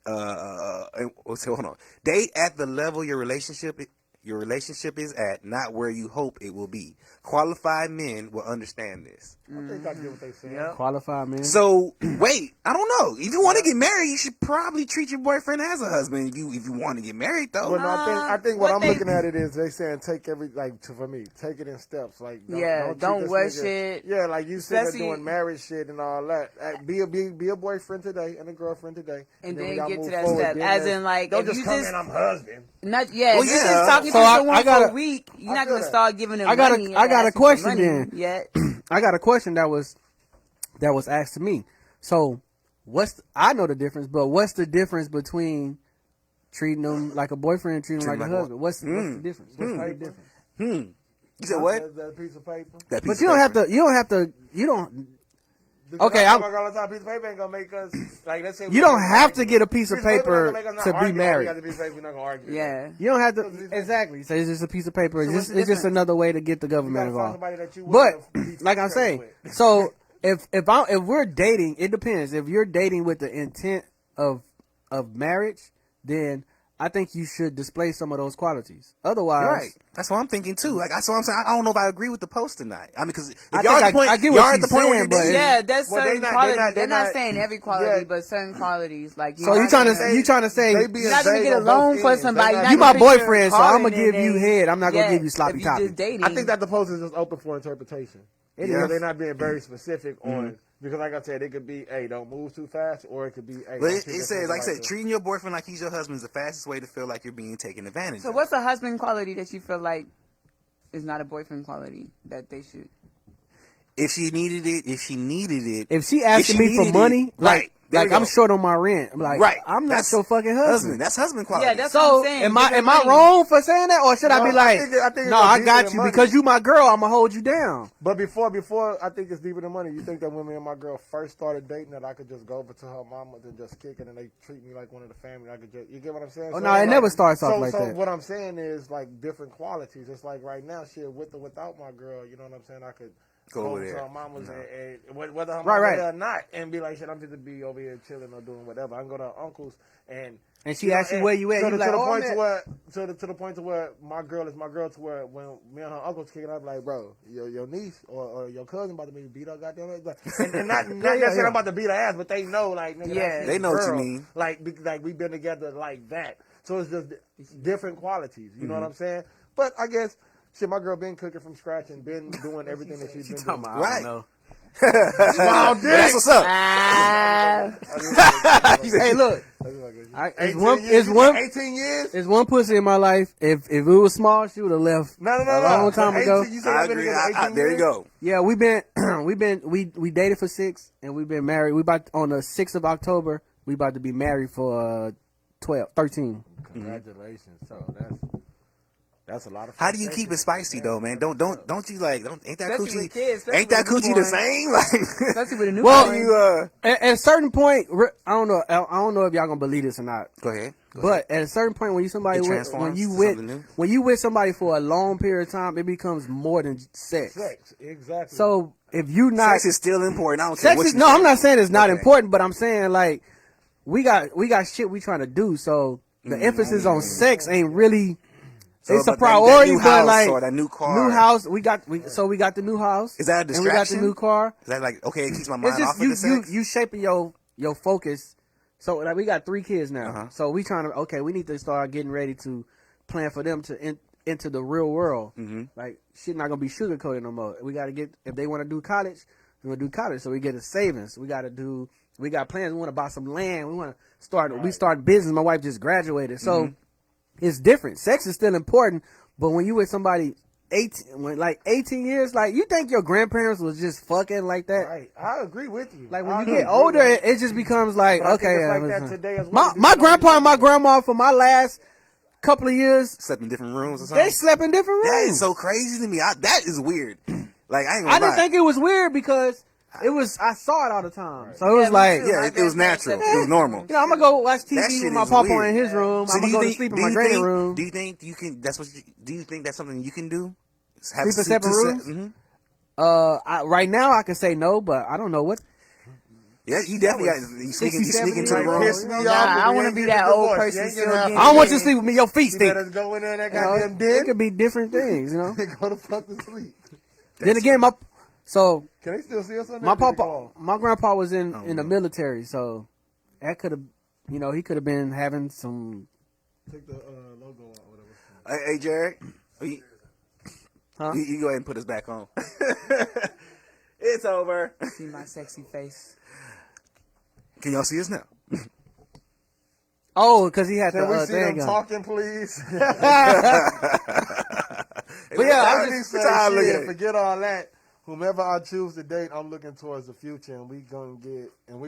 Hold on. Date at the level your relationship is at, not where you hope it will be. Qualified men will understand this. I think I get what they saying. Yep. Qualified man. So wait, I don't know. If you want to get married, you should probably treat your boyfriend as a husband. If you want to get married, though. Well, no, I think what what I'm they- looking at it is they saying take every for me, take it in steps. Like Don't treat rush this nigga- it. Yeah, like you sitting there Especially- doing marriage shit and all that. Be a boyfriend today and a girlfriend today, And when then y'all get move to that forward, step. then As there's- in, like, don't if just you come just- in, I'm husband. Not yeah. Well, If you're yeah. just talking So to I someone for gotta- a week, you're I not feel gonna that. start giving them I got a- money. I got a asking for question money then. Yet. I got a question that was asked to me. So I know the difference, but what's the difference between treating them like a boyfriend and treating them like a husband? What's the difference? What's the difference? You said what? That piece of paper. That piece But of you don't have paper. to. You don't. Because Okay, I I'm- talk all the time. Piece of paper ain't gonna make us like. Let's say You don't have to get a piece of Piece of paper ain't gonna make us not to be argue. married. We got the piece of paper, we're not gonna argue. Yeah. You don't have to. Exactly. So it's just a piece of paper. It's what's just, the it's just difference? another way to get the You government gotta find involved. somebody that you But willing to be like I'm saying, with. so if we're dating, it depends. If you're dating with the intent of marriage, then I think you should display some of those qualities. Otherwise, Right. That's what I'm thinking too. Like that's what I'm saying. I don't know if I agree with the post tonight. I mean, because if I y'all think at the point, I get y'all what at the she's point where saying, you're but- dating. Yeah, that's Well, they certain not- qualities. they're They're not not- saying every quality, yeah. but certain qualities. Like So you trying to say They being You're not gonna vague get on a loan both for ends. somebody. They're Not you not- my gonna picture boyfriend, so I'm calling gonna give and you then- head. I'm not gonna yeah, give you sloppy if you toppy. just dating. I think that the post is just open for interpretation. It Yeah, is. they're not being very specific on because, like I said, it could be, hey, don't move too fast, or it could be, hey. But don't it treat this says, nigga like I said, this. treating your boyfriend like he's your husband is the fastest way to feel like you're being taken advantage So of. what's a husband quality that you feel like is not a boyfriend quality that they should? If she needed it, If she asking me for needed money, it, right. There like we I'm go. short on my rent, I'm like, Right. I'm not That's your fucking husband. That's husband quality. Yeah, that's what So I'm saying. am Give I them am I money. wrong for saying that, or should I No, be I like, think it's no, I deeper got than you money. because you my girl, I'm gonna hold you down. But before, I think it's deeper than money. You think that when me and my girl first started dating, that I could just go over to her mama and just kick it, and they treat me like one of the family. I could just, you get what I'm saying? Oh, no, it never starts off like so that. what I'm saying is like different qualities. It's like right now, shit, with or without my girl, you know what I'm saying? I could Go over to there. her mama's and whether her Right, mama right. there or not, and be like, shit, I'm just to be over here chilling or doing whatever. I can go to her uncle's and she know, asks you and where you at, to you the, like, to the oh, point I'm to at- where to the point to where my girl is my girl, to where when me and her uncle's kicking up, like, bro, your niece or your cousin about to be beat up, goddamn it, and not necessarily I'm about to beat her ass, but they know, like, nigga, Yeah. that's They his know what you girl. mean. Like we've been together like that, so it's just different qualities. You know Mm-hmm. what I'm saying? But I guess shit, my girl been cooking from scratch and been doing everything that she's been doing. Right. Wow, That's what's up. Ah, Hey, look, it's 18 years. It's one pussy in my life. If it was small, she would have left. No. a long time But ago. 18, you said I y'all been agree. together 18 There you years? go. Yeah, we dated for 6 and we've been married. We about on the 6th of October. We about to be married for 13. Congratulations. So that's a lot of. How do you keep it spicy though, man? Don't you like? Ain't that Especially coochie? with kids, especially Ain't that with coochie the newborn. same? Like, especially with a new Well, one. you At a certain point, I don't know if y'all gonna believe this or not. go ahead. But at a certain point, when you It transforms to something new. when you with somebody for a long period of time, it becomes more than sex. Sex, exactly. So if you not Sex is still important. I don't care sex what is you no, say. I'm not saying it's not Okay. important, but I'm saying like we got shit we trying to do. So the emphasis on sex ain't really. So, It's a but that priority, new but house like or that new car. new house, we got the new house. Is that a And we got the distraction? new car. Is that like okay? It keeps my It's mind just off of you the sex. you shaping your focus. So like we got 3 kids now. Uh-huh. So we trying to we need to start getting ready to plan for them to into the real world. Mm-hmm. Like shit not gonna be sugar coated no more. We got to get if they want to do college, we want to do college. So we get a savings. We got plans. We want to buy some land. We want to start. We start business. My wife just graduated. So it's different. Sex is still important, but when you with somebody 18 years, like you think your grandparents was just fucking like that. Right, I agree with you. Like when you get older, it just becomes like, But I think okay, it's like listen. that today as well. my grandpa and my grandma for my last couple of years, Slept in different rooms or something. they slept in different rooms. That is so crazy to me. That is weird. Like I ain't gonna I didn't lie. think it was weird because I saw it all the time. So it was like, Yeah, it was natural. It was normal. you know, I'm gonna go watch That TV shit with my is papa weird. in his room. So I'm gonna go to sleep in my granny room. Do you think you can? Do you think that's something you can do? Sleep in separate rooms? Mm-hmm. Right now I can say no, but I don't know what. Yeah, you definitely got. You sneak into the room. Piss me off, I but we wanna ain't be getting that a old divorce. person You ain't still getting getting- I don't want you to sleep with me. Your feet You stink. better go in there in that You know, goddamn it den. could be different things, you know. Go to fucking sleep. Then again, so Can they still see us on my there? papa, my grandpa was in the military, so that could have, you know, he could have been having some. Take the logo out, whatever. Hey, Jared. Huh? You go ahead and put us back on. It's over. See my sexy face. Can y'all see us now? Oh, because he had Can we the see them thing on. talking, please? But yeah, I I'm just just. say, how I look shit, at it. forget all that. Whomever I choose to date, I'm looking towards the future, and we're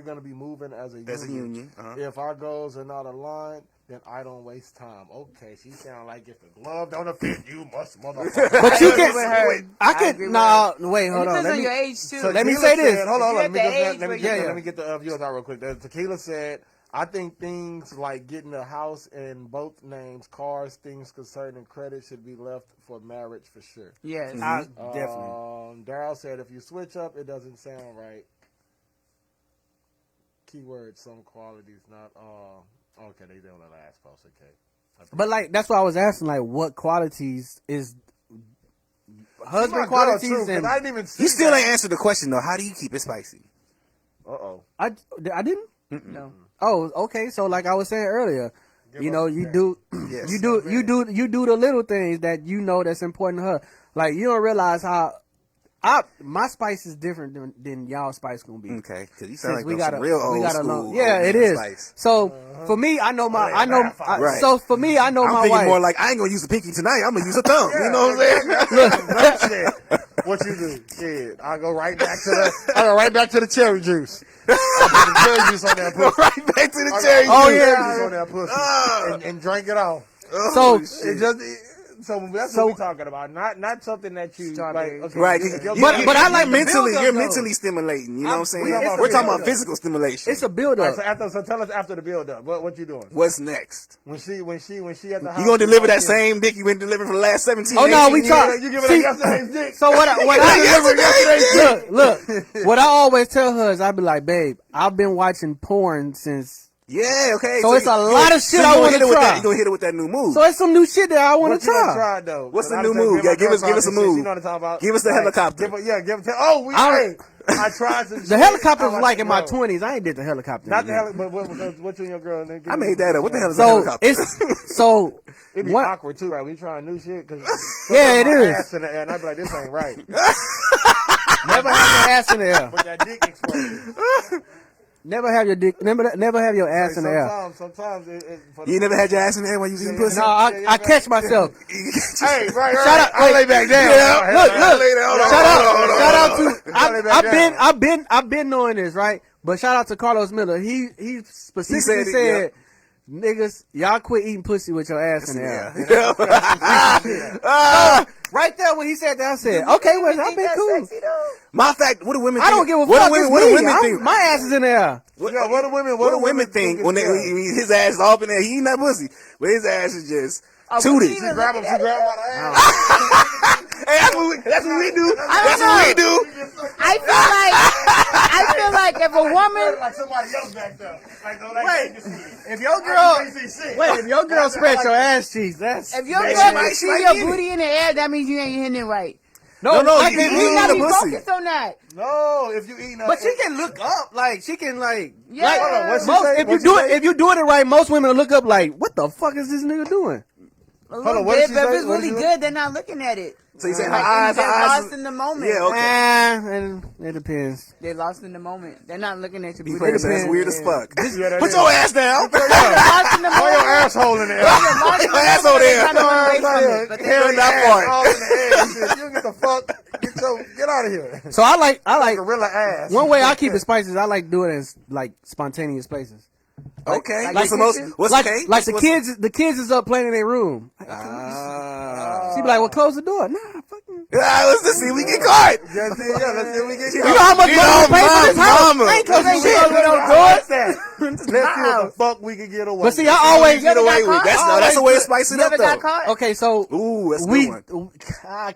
gonna be moving as a union. As a union. Uh-huh. If our goals are not aligned, then I don't waste time. Okay, she sound like if the glove don't offend you, must motherfucker. But you agree can. with her. I agree can. with No, wait, It hold on. depends Let on me. your age too. Let me Tequila say this. said- Hold on, If let me you're at the age let me where get you- let me get the viewers out real quick. The Tequila said, I think things like getting a house in both names, cars, things concerning credit should be left for marriage for sure. Yes. Definitely. Darryl said, if you switch up, it doesn't sound right. Keyword, some qualities, not all. Okay, they did on the last post. Okay. But like that's why I was asking, like, what qualities is husband My girl, qualities too, 'cause and I didn't even see You still that. ain't answered the question though. How do you keep it spicy? Uh-oh. I didn't. No. Oh, okay. So like I was saying earlier, Give you us know, some you facts. do, Yes. you do the little things that you know that's important to her. Like you don't realize how my spice is different than y'all spice gonna be. Okay, because you sound Since like some real old school. know. Yeah, old it man is. Spice. So for me, I know my, I know. Right. So for me, I know I'm my thinking wife. more like I ain't gonna use the pinky tonight. I'm gonna use a thumb. You know what I'm saying? What you do? Shit, I go right back to the cherry juice. I put the cherry juice on that Go pussy. right back to the cherry. Oh, juice. yeah. Cherry juice on that pussy and drink it off. So It just so that's what we're talking about. Not something that you Strawberries. like. Okay, Right, if your- But I like the mentally. build-up, You're though. mentally stimulating. You know what I'm saying? talking about We're talking about build-up. physical stimulation. it's a build All right, up. so tell us after the build up. What you doing? What's next? When she at the house, You gonna deliver that she same dick you been delivering for the last 17? Oh no, 18 we years? talk. You give it See, up yesterday's dick. so what I Yesterday's dick. look, what I always tell her is I be like, babe, I've been watching porn since. Yeah, okay. So it's a lot of shit I you wanna hit it with try. that. You gonna hit it with that new move. So it's some new shit that I want What to you gonna try. try though? What's the Cause new I was move? like, Yeah, my give us girl a tried move. this shit. You know what I'm talking about? Give us the helicopter. I tried some. The helicopter was was like in my 20s. I ain't did the helicopter. Not the yet. helicopter, but what you and your girl? I made that up. What the hell is a So helicopter? it's so It'd be what? awkward too, right? We trying new shit because Yeah, it is. Ass in the air, and I'd be like, this ain't right. Never have your ass in the air. But that dick exploded. Never have your dick. Never have your ass in the air. Sometimes for the You never had your ass in the air while you was eating pussy? No, I catch myself. Hey, right. Shout out. I lay back down. Yeah, Look. Shout out Hold on. I've been knowing this, right? But shout out to Carlos Miller. He specifically He said said, it, niggas, y'all quit eating pussy with your ass in the air. Yeah. Right there when he said that, I said, okay, well, I've been cool. My fact, what do women I think? don't give a what fuck. do women, It's what do me. women think? My ass is in the air. What, Yeah, what do women think when his ass is all up in there? He eating that pussy, but his ass is just tooted. She grab him by the ass. Hey, that's what we do. That's what we do. I feel like if a woman, Like somebody else back there. Wait, if your girl spreads your ass cheeks, that's if your Man, girl she might can see get your it. booty in the air, that means you ain't hitting it right. No, like, you if You eating gotta the be pussy. focused on that. No, if you eating But she can look up, like she can like. Yeah. Like, Hold on, what's she most, say? if you What's do she it, say? if you doing it right, most women will look up like, what the fuck is this nigga doing? A little on, what did bit, she but if say? it's What did really she say? good, they're not looking at it. So you say her Like, eyes, they're her eyes. lost in the moment. Yeah, okay. And it depends. They're lost in the moment. They're not looking at your He booty. playing depends. that's weird as fuck. Yeah, that Put is. your ass down. They're lost in the Throw moment. your asshole in the air. They're lost in the Your ass moment. over there. They're trying to run away from it, but Hair in that that part. part. All in the air. Shit. You get the fuck. Get out of here. So I like Gorilla ass. one way I keep it spicy is I like doing it in like spontaneous places. Okay. like What's the most? What's Like okay? like the kids is up playing in their room. Ah. She be like, "Well, close the door." Nah, fucking. Let's see if we get caught. Yeah, let's see if we get You know how much money we pay for this house? Mama. I ain't closing shit. Let's see what the fuck we can get away. But see, I always Get away with. caught? That's a way to spice it You up ever got though. caught? Okay, so Ooh, that's a we good one.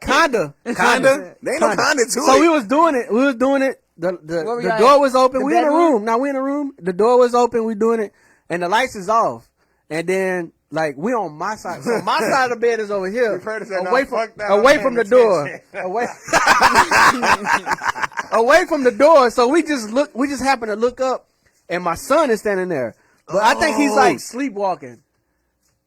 kinda. Kinda. There ain't no kinda to So it. we was doing it. Where The we at? door was open. The We in a bedroom? room. Now we in a room. The door was open. We doing it, and the lights is off. And then like we on my side. So my side of the bed is over here, Predator said, away "No, from fuck that, away I'm from the paying door, attention." away away from the door. So we just happen to look up, and my son is standing there. But I think he's like sleepwalking.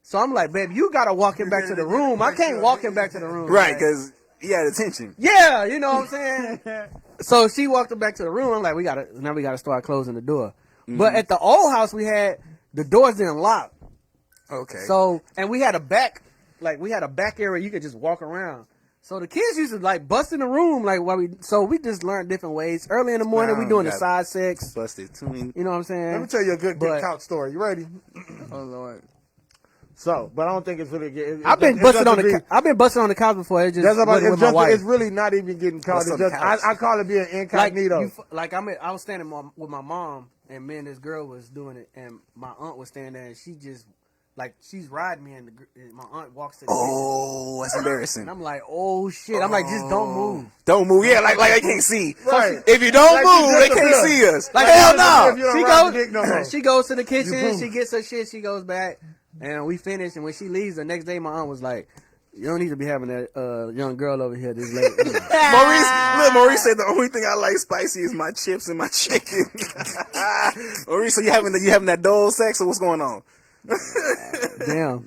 So I'm like, babe, you gotta walk him back to the room. I can't walk him back to the room. Right, because he had attention. Yeah, you know what I'm saying? So she walked him back to the room. I'm like, we gotta start closing the door. But at the old house we had, the doors didn't lock. Okay. So, and we had a back area you could just walk around. So the kids used to like bust in the room like so we just learned different ways. Early in the morning we doing the side sex. busted tuning. You know what I'm saying? Let me tell you a good But- couch story. You ready? Oh Lord. So, but I don't think it's really good. I've been busted on the couch before. It just wasn't with my wife. It's really not even getting caught. What's It's on the just couch? I call it being incognito. I was standing with my mom, and me and this girl was doing it, and my aunt was standing there, and she just she's riding me, and my aunt walks to the kitchen, Oh, that's embarrassing. and I'm like, oh shit! I'm like, just don't move. Don't move. Yeah, like I can't see. Right. If you don't Like move, you they can't disappear. see us. Like, Hell If no. you don't She ride the dick no more. goes. She goes to the kitchen. You She gets her shit. She goes back, and we finish. And when she leaves, the next day, my aunt was like, "You don't need to be having that young girl over here this late." Maurice said the only thing I like spicy is my chips and my chicken. Maurice, so you having that dull sex or what's going on? Damn,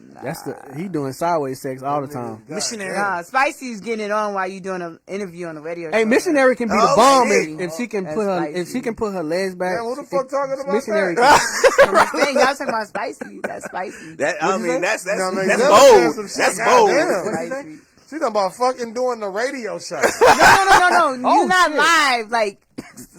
he doing sideways sex all the time. Missionary. Nah, Spicy's getting it on while you doing an interview on the radio show. Hey, missionary can be the Oh, bomb hey. if she can That's put her spicy. legs back. Man, who the fuck talking about missionary? that? I'm just saying, y'all talking about spicy. That's spicy. That's You know, that's man, bold. some shit. That's God bold. damn. Spicy. She talking about fucking doing the radio show. No. Oh, You're not shit. live. Like,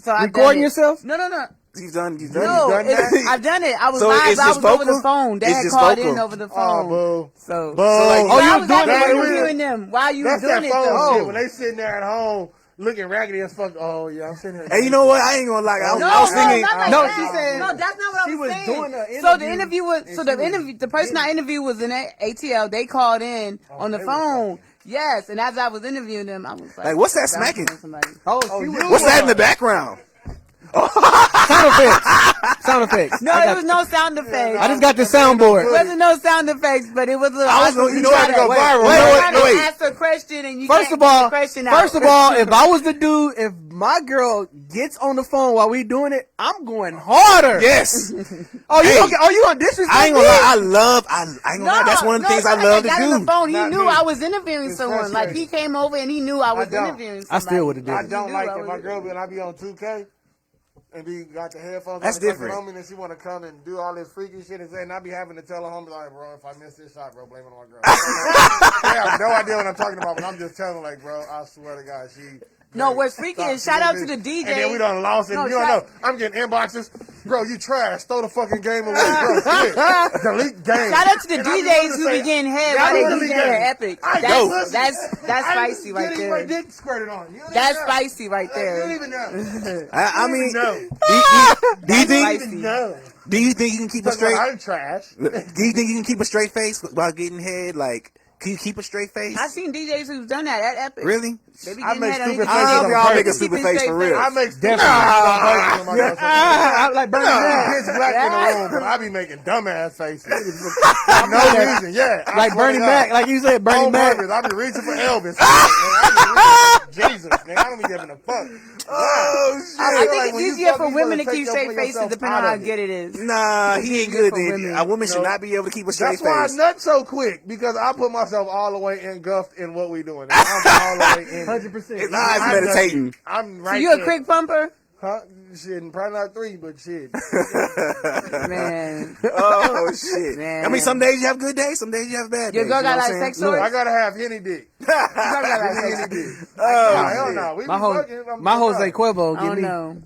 so I've Recording done it. yourself? No. You've done No, done that? I've done it. I was So live, it's but I was just over the vocal? phone. They It's had just called vocal? in over the Oh, phone. boo. So, Boo. like, so you I was was doing actually that? interviewing them while you was That's doing that it, phone though. shit when they sitting there at home looking raggedy as fuck. Oh yeah, I'm sitting here. Hey, you know what? I ain't gonna lie. I was thinking. not like No, that. she said- no, that's not what she I was saying. doing the So the interview, interview was and so she the was- interview. The person I interviewed was in ATL. They called in on the they was phone. Yes, and as I was interviewing them, I was like, Like, what's that bouncing smacking? on somebody. She was What's that in the background? sound effects. No, there was no sound effects. I just got the soundboard. There wasn't no sound effects, but it was a little. I was gonna- you know what, to go wait, viral. wait, You wait, trying to wait. ask a question and you First can't of all, get the question out. if I was the dude, if my girl gets on the phone while we doing it, I'm going harder. Yes. Oh, Hey. you gonna disrespect I ain't me? gonna lie. I ain't gonna lie. That's one of the things I love to got on do. the phone. He Not knew me. I was interviewing It's someone. Like he frustrating. came over and he knew I was don't. interviewing somebody. I still would've did I it. don't You like do, it. My I girl, when I be on 2K, and be got the headphones That's on, the fucking different. on me, and she want to come and do all this freaky shit and say, and I be having to tell her homie like, bro, if I miss this shot, bro, blame it on my girl. They have no idea what I'm talking about, but I'm just telling her, like, bro, I swear to God, she. No, what's freaky is shout out to the DJ. And then we done lost it. No, You don't shout- know. I'm getting inboxes. Bro, you trash. Throw the fucking game away. Bro, quit. Delete game. Shout out to the And I be DJs wanting to who say, be getting head "Y'all while they wanna be DJ gay." at Epic. I That's know. Listen, that's I'm spicy right getting my there. dick squirted on. You don't That's even know. spicy right You don't there. even know. I mean, No. do you That's think? spicy. No. Do you think you can keep a straight? I'm trash. Do you think you can keep a straight face while getting head? Like, can you keep a straight face? I seen DJs who've done that at Epic. Really? They be I getting make head on stupid each faces other. on Y'all make a purpose. stupid Keep his face for straight real. I make Definitely. I like Bernie Mac. Pitch black in the room, but I be making dumbass faces. For no reason, yeah. I Like swear Bernie to God. Mac, like you said, Bernie On Mac. purpose. I be reaching for Elvis. I be reaching Jesus, man, I don't be giving a fuck. Oh shit! I feel like think when it's you easier fuck, for you women to gotta keep take straight your- faces yourself depending out on how of it. good it is. Nah, he ain't good. for Then women. a woman should No. not be able to keep a straight That's why I face. nut so quick, because I put myself all the way engulfed in what we doing. I'm all the way in. 100%. His eyes meditating. I'm So right you a there. quick pumper? Huh? Shit, probably not 3, but shit. Man. Oh shit! Man. I mean, some days you have good days, some days you have bad days. Your girl you know got what like I'm sex saying? toys? I gotta have Henny dick. Your girl got like Give me sex Henny toys? dick. Oh, Nah, hell shit. no. We My be whole, fucking. my Jose Cuervo, I give don't me. know.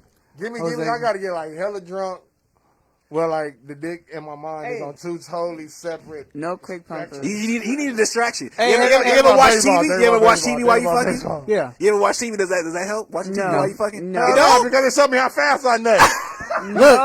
Give me. Jose. I gotta get like hella drunk. Well, like the dick in my mind is on 2 totally separate. No quick pumper. You need a distraction. Hey, you ever, hey, you hey, ever watch baseball, TV? You ever watch TV while you fucking? fucking? Yeah. You ever watch TV? Does that help? Watching TV No. while you fucking? No. You No, don't? because it showed me how fast I nut. Look,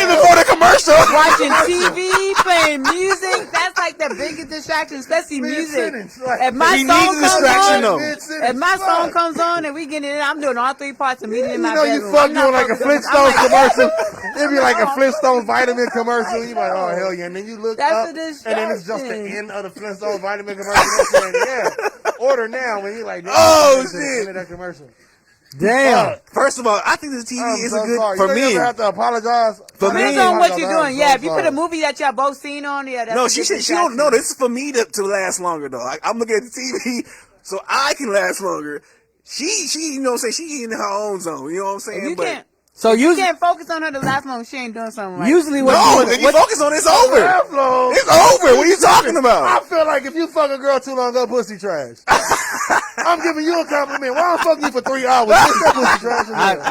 Even for the commercial. Watching TV, playing music, that's like the biggest distraction, especially music. Mid-sentence, like- If my He song needs a comes distraction, on, though. Mid-sentence, if my song fuck. comes on and we get in, I'm doing all 3 parts immediately in my You know bedroom. you fuck I'm not doing like a fucking- I'm Flintstones like, commercial. It'd be like a Oh. Flintstones vitamin commercial. You like, oh hell yeah, and then you look That's up, a and then it's just the distraction. end of the Flintstones vitamin commercial. They're saying, yeah, order now. And you like, Oh, that's the shit. end of that commercial. damn. First of all, I think this TV I'm is so a good sorry. for You men. never have to apologize. For Depends me, on what you're I'm doing. so Yeah, if you put a sorry. movie that y'all both seen on, yeah, that's No, a she good said she don't distraction. know. This is for me to last longer though. I'm looking at the TV so I can last longer. She you know what I'm saying, she in her own zone. You know what I'm saying? If you But can't, So you usually, can't focus on her to last long. She ain't doing something right. usually what no, you, if you focus on it, it's over. Aflo, It's over. What are you talking I about? feel like if you fuck a girl too long, her pussy trash. I'm giving you a compliment. Why I'm fucking you for 3 hours? Bitch, that pussy trash.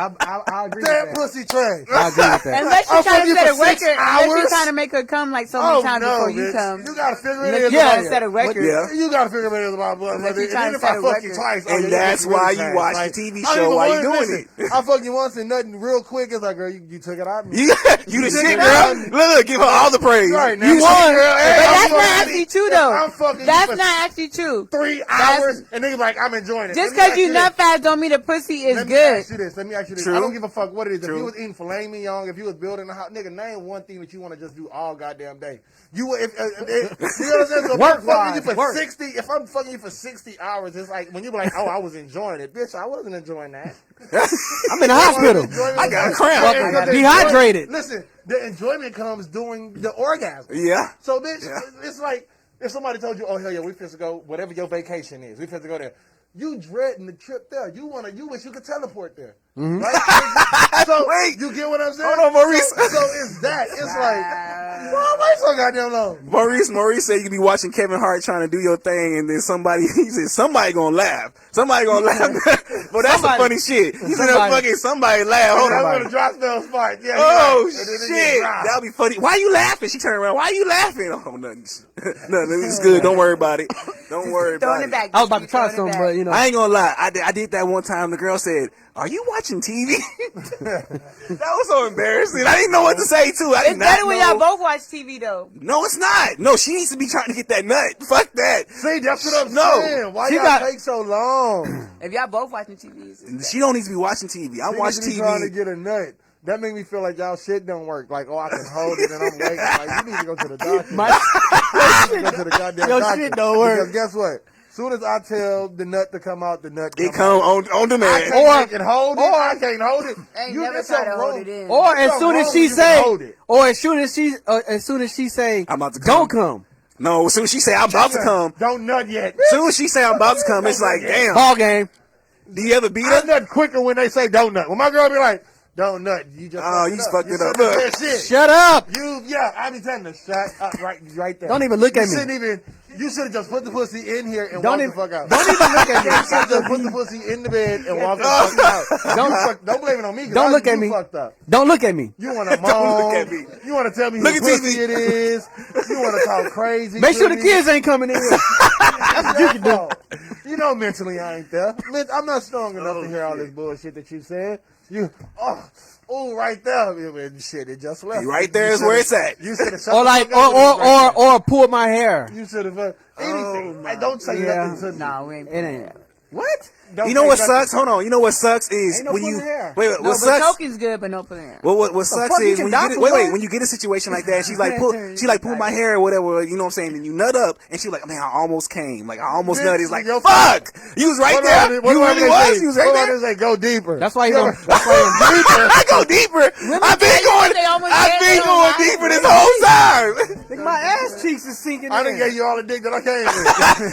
I agree That with that. pussy trash. I agree with that. Unless I'll you trying fuck to you set a for 6 record, unless you hours? trying to make her come like so many times before you bitch. come. You gotta figure Unless it is. you Yeah, trying to set a record. Yeah. You gotta figure it is about blood. Unless you And trying then to if I set a fuck you record. twice, And your that's pussy why really you trash. watch Like, the TV I show don't while even you want- doing listen, I fucked you once and nothing real quick. It's like, girl, you took it out of me. You the shit, girl. Look, give her all the praise. Right, now You you won. girl. Hey, But I'm that's not fucking- actually true if though. I'm fucking you That's for not actually true. 3 hours, and niggas like, I'm enjoying it. Just Let me because ask you this. nut fast don't mean the pussy is Let me good. ask you this. Let me ask you this. True. I don't give a fuck what it is. If True. you was eating filet mignon, if you was building a house, nigga, name one thing that you want to just do all goddamn day. You would, if you know what I'm saying? So if I'm fucking you for Work. 60, if I'm fucking you for 60 hours, it's like when you be like, oh, I was enjoying it, bitch. I wasn't enjoying that. I'm in the hospital. I got a cramp. And the Dehydrated. enjoyment- Listen, the enjoyment comes during the orgasm. Yeah. So, bitch, Yeah. it's like if somebody told you, "Oh hell yeah, we finna go whatever your vacation is, we finna go there." You dreading the trip there. You wish you could teleport there, right? So Wait. you get what I'm saying? Hold on, Maurice. So it's that. It's like, why am I so goddamn long? Maurice said you could be watching Kevin Hart trying to do your thing, and then he said somebody gonna laugh. Somebody gonna laugh. But that's some funny shit. He said fucking somebody laugh. Hold That's on. when the drop spell spot. Yeah. Oh you're right. And then it shit, gets dry. that'll be funny. Why you laughing? She turned around. Why you laughing? Oh nothing. Nothing. It's good. Don't worry about it. Don't worry about Throwing it. it back. I was about to try Throwing it something, back. but you know. I ain't gonna lie. I did that one time. The girl said, "Are you watching TV?" That was so embarrassing. I didn't know what to say too. I did It's not better when know. y'all both watch TV though. No, it's not. No, she needs to be trying to get that nut. Fuck that. See, that's what I'm No. saying. Why She y'all got- take so long? If y'all both watching TV, it's She don't need to be watching TV. I watch Niggas be trying to TV. get a nut. That make me feel like y'all shit don't work. Like, oh, I can hold it and I'm waiting. Like, you need to go to the doctor. You need to go to the goddamn Your doctor. shit don't work. Because guess what? Soon as I tell the nut to come out, the nut It come out. come on I demand. can't make it hold it. I can't hold it. ain't You never did try to something hold wrong. it in. Or as So soon as wrong, she you can say, hold it. or as soon as she say, I'm about to don't come. come. No, as soon as she say I'm about to come, Don't nut yet. as soon as she say I'm about to come, it's like, damn. Ball game. Do you ever beat I her? nut quicker when they say don't nut. When my girl be like, don't nut, you just Oh, you just fucked it up. shouldn't have Look. said shit. Shut up. I be telling her, shut up right there. Don't even look at me. You should have just put the pussy in here and Don't walk even- the fuck out. don't even look at me. You should have just put the pussy in the bed and walk the fuck out. Don't blame it on me. 'Cause Don't I- look at you me. fucked up. Don't look at me. You want to moan. Don't look at me. You want to tell me Look who at pussy TV. it is. You want to talk crazy. Make sure to the me. kids ain't coming in here. That's what you can do. You know mentally I ain't there. I'm not strong enough to hear all this bullshit that you said. Right there. Shit, it just left. Right there is where it's at. You should have Or like, or pull my hair. You should have anything. Oh, Don't say Yeah. nothing to me. Nah, we ain't. It ain't. What? You know what sucks? Hold on. You know what sucks is Ain't no when you pulling hair. wait. No, What but sucks? choking's good, but no pulling hair. Well, what sucks fuck, you is can when you dock get him, man. when you get a situation like that, and she's like pull my hair or whatever, you know what I'm saying, and you nut up, and she's like, man, I almost came, like I almost nutted. He's like, Your fuck, you was right there, you really was, you was right there. They say go deeper. That's why you going I go deeper. I've been going deeper this whole time. Nigga, my ass cheeks is sinking I in. done gave you all the dick that I came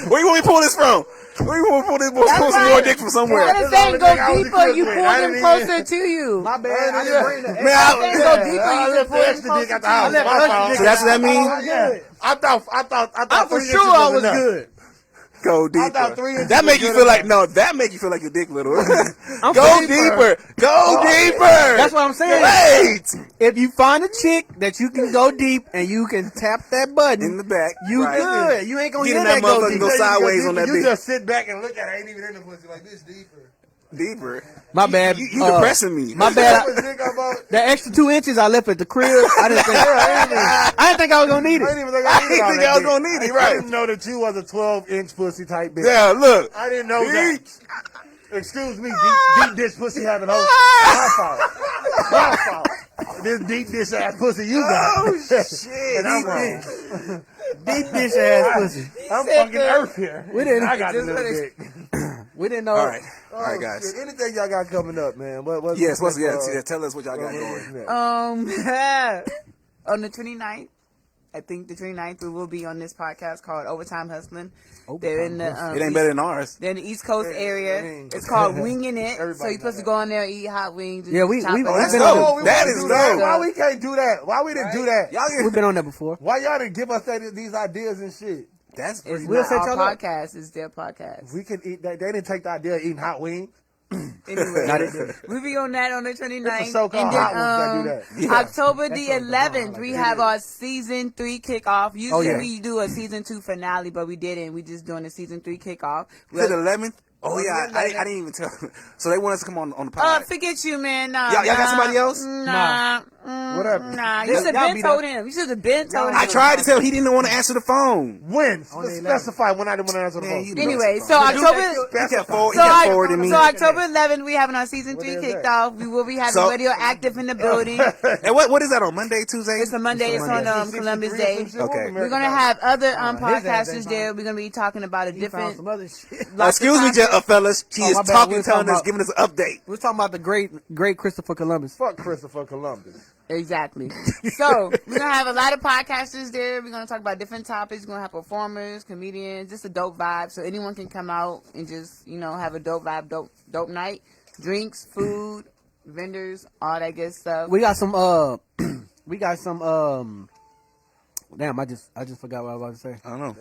with. Where you want me to pull this from? Where you want me to pull some more dick from somewhere? I'm saying go thing I was deeper. You equipped with. pull I them didn't closer to you. My bad. I didn't bring the Man, I'm saying go deeper. I You can left pull the them extra dick closer at the to house. you. My fault. So that's what that means? Yeah. I thought I'm for 3 sure inches I was enough. good. Go I thought 3 deeper. inches That make was you good feel like enough. that make you feel like your dick little. I'm Go deeper. deeper. Go deeper. That's what I'm saying. Wait. If you find a chick that you can go deep and you can tap that button, In the back. you right. good. You ain't gonna Get hear in that that go motherfucker, deep. go sideways on that You bitch. just sit back and look at it. Ain't even in the pussy like this deeper. Deeper. My bad. You depressing me. My bad. That was dick I bought. The extra 2 inches I left at the crib. I didn't think I was gonna need I it. didn't even think I I needed all didn't think that I was dick. gonna need it, I right. didn't know that you was a 12-inch pussy type bitch. Yeah, look. I didn't know that. Excuse me, deep dish pussy having hoes. My fault. This deep dish ass pussy you got. Oh shit. And I'm wrong. Deep dish ass pussy. I'm fucking earth here. We didn't- I got the just little let dick. We didn't know. All right, guys. Shit, anything y'all got coming up, man? What's Yes, next, tell us what y'all got what's going. next? On the 29th, I think the 29th, we will be on this podcast called Overtime Hustling. They're in the It ain't better than ours. They're in the East Coast area. ain't. It's called Winging It. Everybody So you're supposed know to go in there and eat hot wings. And Yeah, we- chop we- it that's up. dope. Oh, we That wanna is do that. dope. Why we can't do that? Why we didn't do that? We've been on that before. Why y'all didn't give us these ideas and shit? That's It's We'll not set our y'all up. podcast. It's their podcast. We can eat that. They didn't take the idea of eating hot wings. Anyway, we'll be on that on the 29th. It's the so-called hot ones that do that. October the 11th, we have our season 3 kickoff. Usually yeah. we do a season 2 finale, but we didn't. We just doing a season 3 kickoff. Is it 11th? Oh yeah, I didn't even tell. So they want us to come on the pod. Forget you, man. Nah, Y'all got somebody else? Nah. What happened? Nah, you should have Y'all been be told him. You should have been told him. I tried to tell him he didn't want to answer the phone. When? Specify when I didn't want to answer the Man, phone. you know Anyway, it's so fine. October. He kept forward, So me. October 11th, we having our season 3 is kicked that? off. We will be having So- RadioActive in the building. And what is that on Monday, Tuesday? It's a Monday. It's on Columbus Day. Okay. We're gonna have other ass podcasters ain't there. We're gonna be talking about a He found different. some other shit. Excuse me, fellas. She Oh, is my bad. talking, We were telling talking us, about- giving us an update. We're talking about the great Christopher Columbus. Fuck Christopher Columbus. Exactly. So we're gonna have a lot of podcasters there. We're gonna talk about different topics. We're gonna have performers, comedians, just a dope vibe. So anyone can come out and just have a dope vibe, dope night. Drinks, food, vendors, all that good stuff. We got some. Damn, I just forgot what I was about to say. I don't know.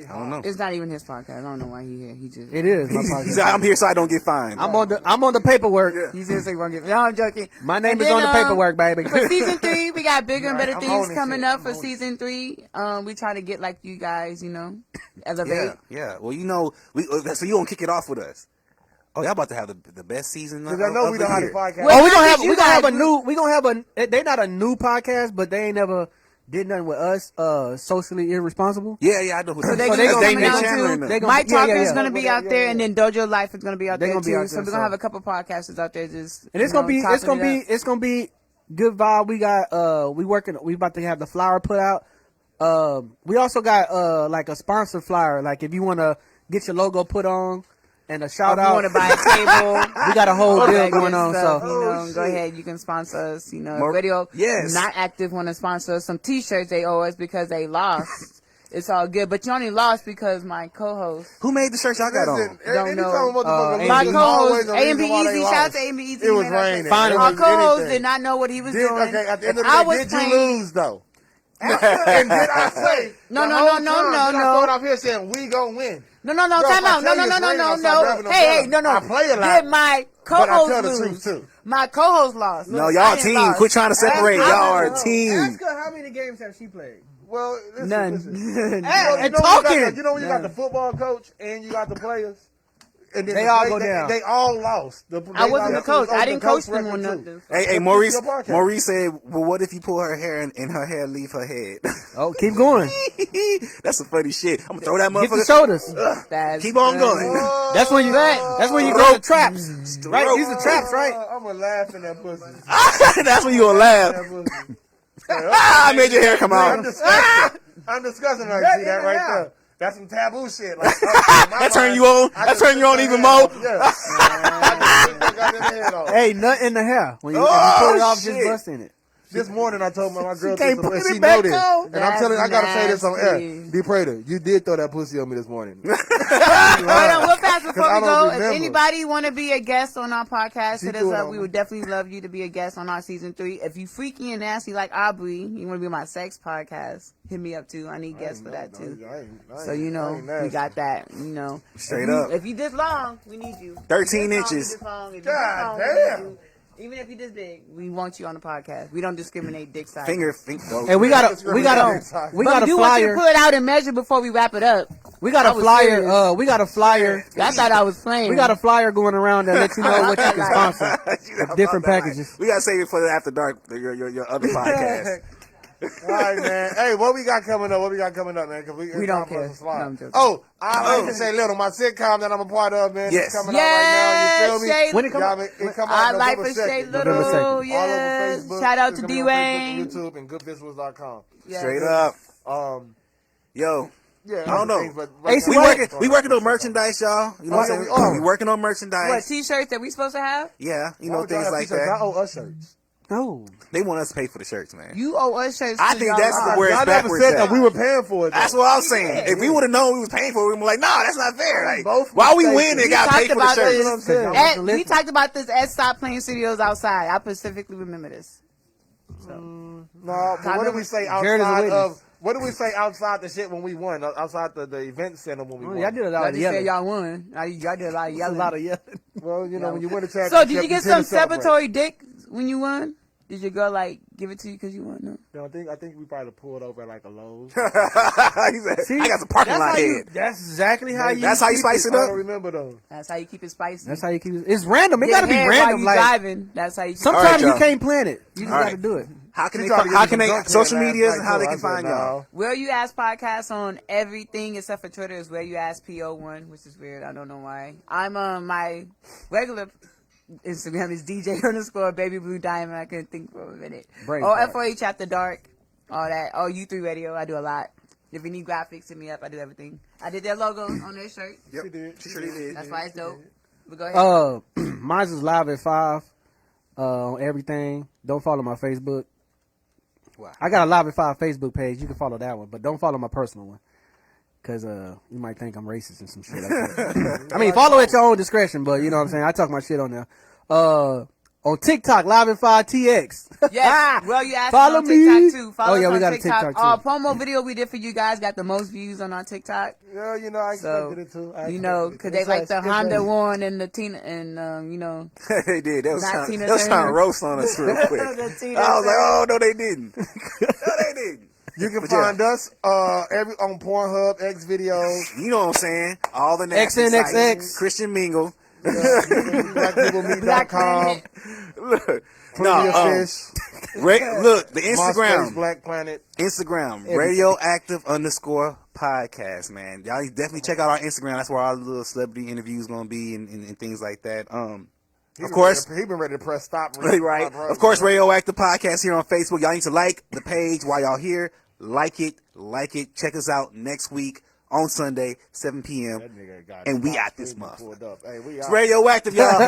I don't know. It's not even his podcast. I don't know why he here. He just It is my He podcast. said, I'm here so I don't get fined. I'm on the paperwork. he's here so he won't get. No, I'm joking. My name And is then, on the paperwork, baby. For season 3, we got bigger and better I'm things owning coming shit. up for I'm owning season 3. We trying to get like you guys, elevate. Yeah. Well, so you gonna kick it off with us? Oh, y'all about to have the best season. Because I know we don't have the podcast. Well, Oh, we gonna have you we gonna have a guys- new we gonna have a. They're not a new podcast, but they ain't never did nothing with us. Socially irresponsible. Yeah, I know. So they So gonna they be gonna coming be out Chandler too. and them. They gonna- Mike yeah, Talker yeah, is yeah. going to be out there, and then Dojo Life is going to be out They there gonna be too. out there, So we're so- going to have a couple podcasters out there just. And it's gonna be topping it up. it's gonna be good vibe. We got we about to have the flyer put out. We also got like a sponsor flyer. Like if you want to get your logo put on and a shout If you out, want to buy a table, we got a whole all deal that going good on. stuff, So go ahead. You can sponsor us. More- Radio Yes. Not Active want to sponsor us some T-shirts. They owe us because they lost. It's all good, but you only lost because my co-host. Who made the shirt y'all got on? Don't know. Motherfuckers My lose, there's co-host, always a A&B reason why they Easy, lost. shout out to A&B Easy. It was man, I raining. said- Fine. It Our was co-host anything. did not know what he was doing. Okay, at the end of If the I day, was did playing- you lose though? And did I say? No, the no, whole no, time, no, did I no. start off here saying we gonna win? No, Bro, time if I out. No, tell you no, it's no, raining, no, I'll start grabbing no. a Hey, umbrella. no. I play a lot, Did my but I co-host tell the lose? truth too. My co-host lost. No, I y'all didn't team. lost. Quit trying to separate. I Y'all don't are know. a team. her how many games has she played. Well, listen, None. listen. And You know when talking. you got the football coach and you got the players. And then They all go down. They all lost. I wasn't the coach. I didn't coach them on nothing. Hey, Maurice said, well, what if you pull her hair and her hair leave her head? Oh, keep going. That's some funny shit. I'm gonna throw that Get the motherfucker. shoulders. Keep on going. That's when you go to traps. Right? These are traps, right? I'm gonna laugh in that pussy. That's when you gonna laugh. I made your hair come out. I'm disgusting. I see that right there. That's some taboo shit. Like, That turn you on. That turn you on even more. Yeah. Hey, nut in the hair. When you, if you pull it off, just bust in it. This morning I told my girl can't this, put and it she back know this. on. And I'm telling you, I gotta say this on air. Nasty. D. Prater, you did throw that pussy on me this morning. Hold on, we'll pass before I we don't go. If remember. anybody want to be a guest on our podcast, She hit us threw it up. on We me. would definitely love you to be a guest on our season 3. If you freaky and nasty like Aubrey, you want to be on my sex podcast, hit me up too. I need guests for that too. So you know, we got that. You know, Straight up. If you this long, we need you. 13 If you inches. this long, if you this God long, we need damn. you. Even if you this big, we want you on the podcast. We don't discriminate dick size. Finger. And we got a But we do want you to pull it out and measure before we wrap it up. We got I a was flyer. serious. We got a flyer. I thought I was playing. We got a flyer going around that lets you know what you can sponsor. Different packages. We gotta save it for the after dark. Your other podcast. All right, man. Hey, what we got coming up? Man? Cause We don't it's time for us care. to slide. No, I'm joking. I like to say little. My sitcom that I'm a part of, man. Yes. It's coming out right now. You feel me? Shay, When it come Y'all, it come out I November like for 2nd. Shay November Little. 2nd. All Yes. over Facebook. Shout out It's to gonna be D on Wayne. Facebook, YouTube, and goodvisuals.com. Yes. Straight up. Yeah, Yo. I don't know. We working on merchandise, y'all. You know what I'm saying? We working on merchandise. What T-shirts that we supposed to have? Yeah, you know, Why would y'all things have like t-shirts? that. Y'all owe us shirts. No. They want us to pay for the shirts, man. You owe us shirts. I too, think y'all. that's Live. where it's Y'all never backwards said at. that we were paying for it. That's what I was saying. If we would have known we was paying for it, we'd be like, nah, that's not fair. Like, Both why we mistakes. win? They We got to pay talked for the about shirts. this. We talked about this at Stop Playing Studios outside. I specifically remember this. No, but what did we say Jared is a outside witness. of? What did we say outside the shit when we won? Outside the event center when we won? Y'all did a lot I of just said yelling. y'all won. Y'all did a lot of A yelling. lot of yelling. Well, you know, when you win the championship. So did you get some tend to celebrate. celebratory dick when you won? Did your girl like give it to you because you won? No. No, I think we probably pulled over at like a Lowe's. He said, I got some parking lot head. That's exactly how you. That's how you spice it I up. don't remember though. That's how you keep it spicy. That's how you keep it. It's random. It Get gotta be head while random. you Like driving. That's how you. All right, sometimes you y'all. can't plan it. You just All gotta right. do it. How can She they, tried to get how me can they, some social last media, night, how too. they I can said, find y'all? no. Where You Ask podcast on everything except for Twitter is Where You Ask PO1, which is weird. I don't know why. I'm my regular Instagram is DJ_Baby Blue Diamond. I couldn't think for a minute. FOH After Dark, all that. Oh, U3 Radio. I do a lot. If you need graphics, hit me up. I do everything. I did their logo on their shirt. Yep, she sure did. That's why it's dope. But go ahead. Mine's is live at 5 on everything. Don't follow my Facebook. Wow. I got a live at 5 Facebook page. You can follow that one, but don't follow my personal one. Cause you might think I'm racist and some shit like that. I mean, follow at your own discretion, but you know what I'm saying. I talk my shit on there. On TikTok, Live at 5 TX. Yes. Well, you asked Follow on TikTok me. too. Follow us we on got TikTok. a TikTok too. Promo video we did for you guys got the most views on our TikTok. Yeah, you know, I expected it too. You know, because they like the Honda one and the Tina and you know. They did. They was Not trying Tina to Turner. roast on us real quick. I The was Tina like, Turner. oh, no, they didn't. No, they didn't. You can But yeah. find us on Pornhub, X videos, You know what I'm saying? All the nasty XNXX. sites. Christian Mingle. blackpeoplemeet.com, Look. Plenty No, of Fish, look, the MySpace, Instagram. Black Planet. Instagram, RadioActive_podcast, man. Y'all definitely check out our Instagram. That's where our little celebrity interviews gonna be and things like that. Of course, He been ready to press stop. right. Of course, RadioActive Podcast here on Facebook. Y'all need to like the page while y'all here. Like it. Check us out next week on Sunday, 7 p.m. And we out this month. Hey, we It's out. RadioActive, y'all.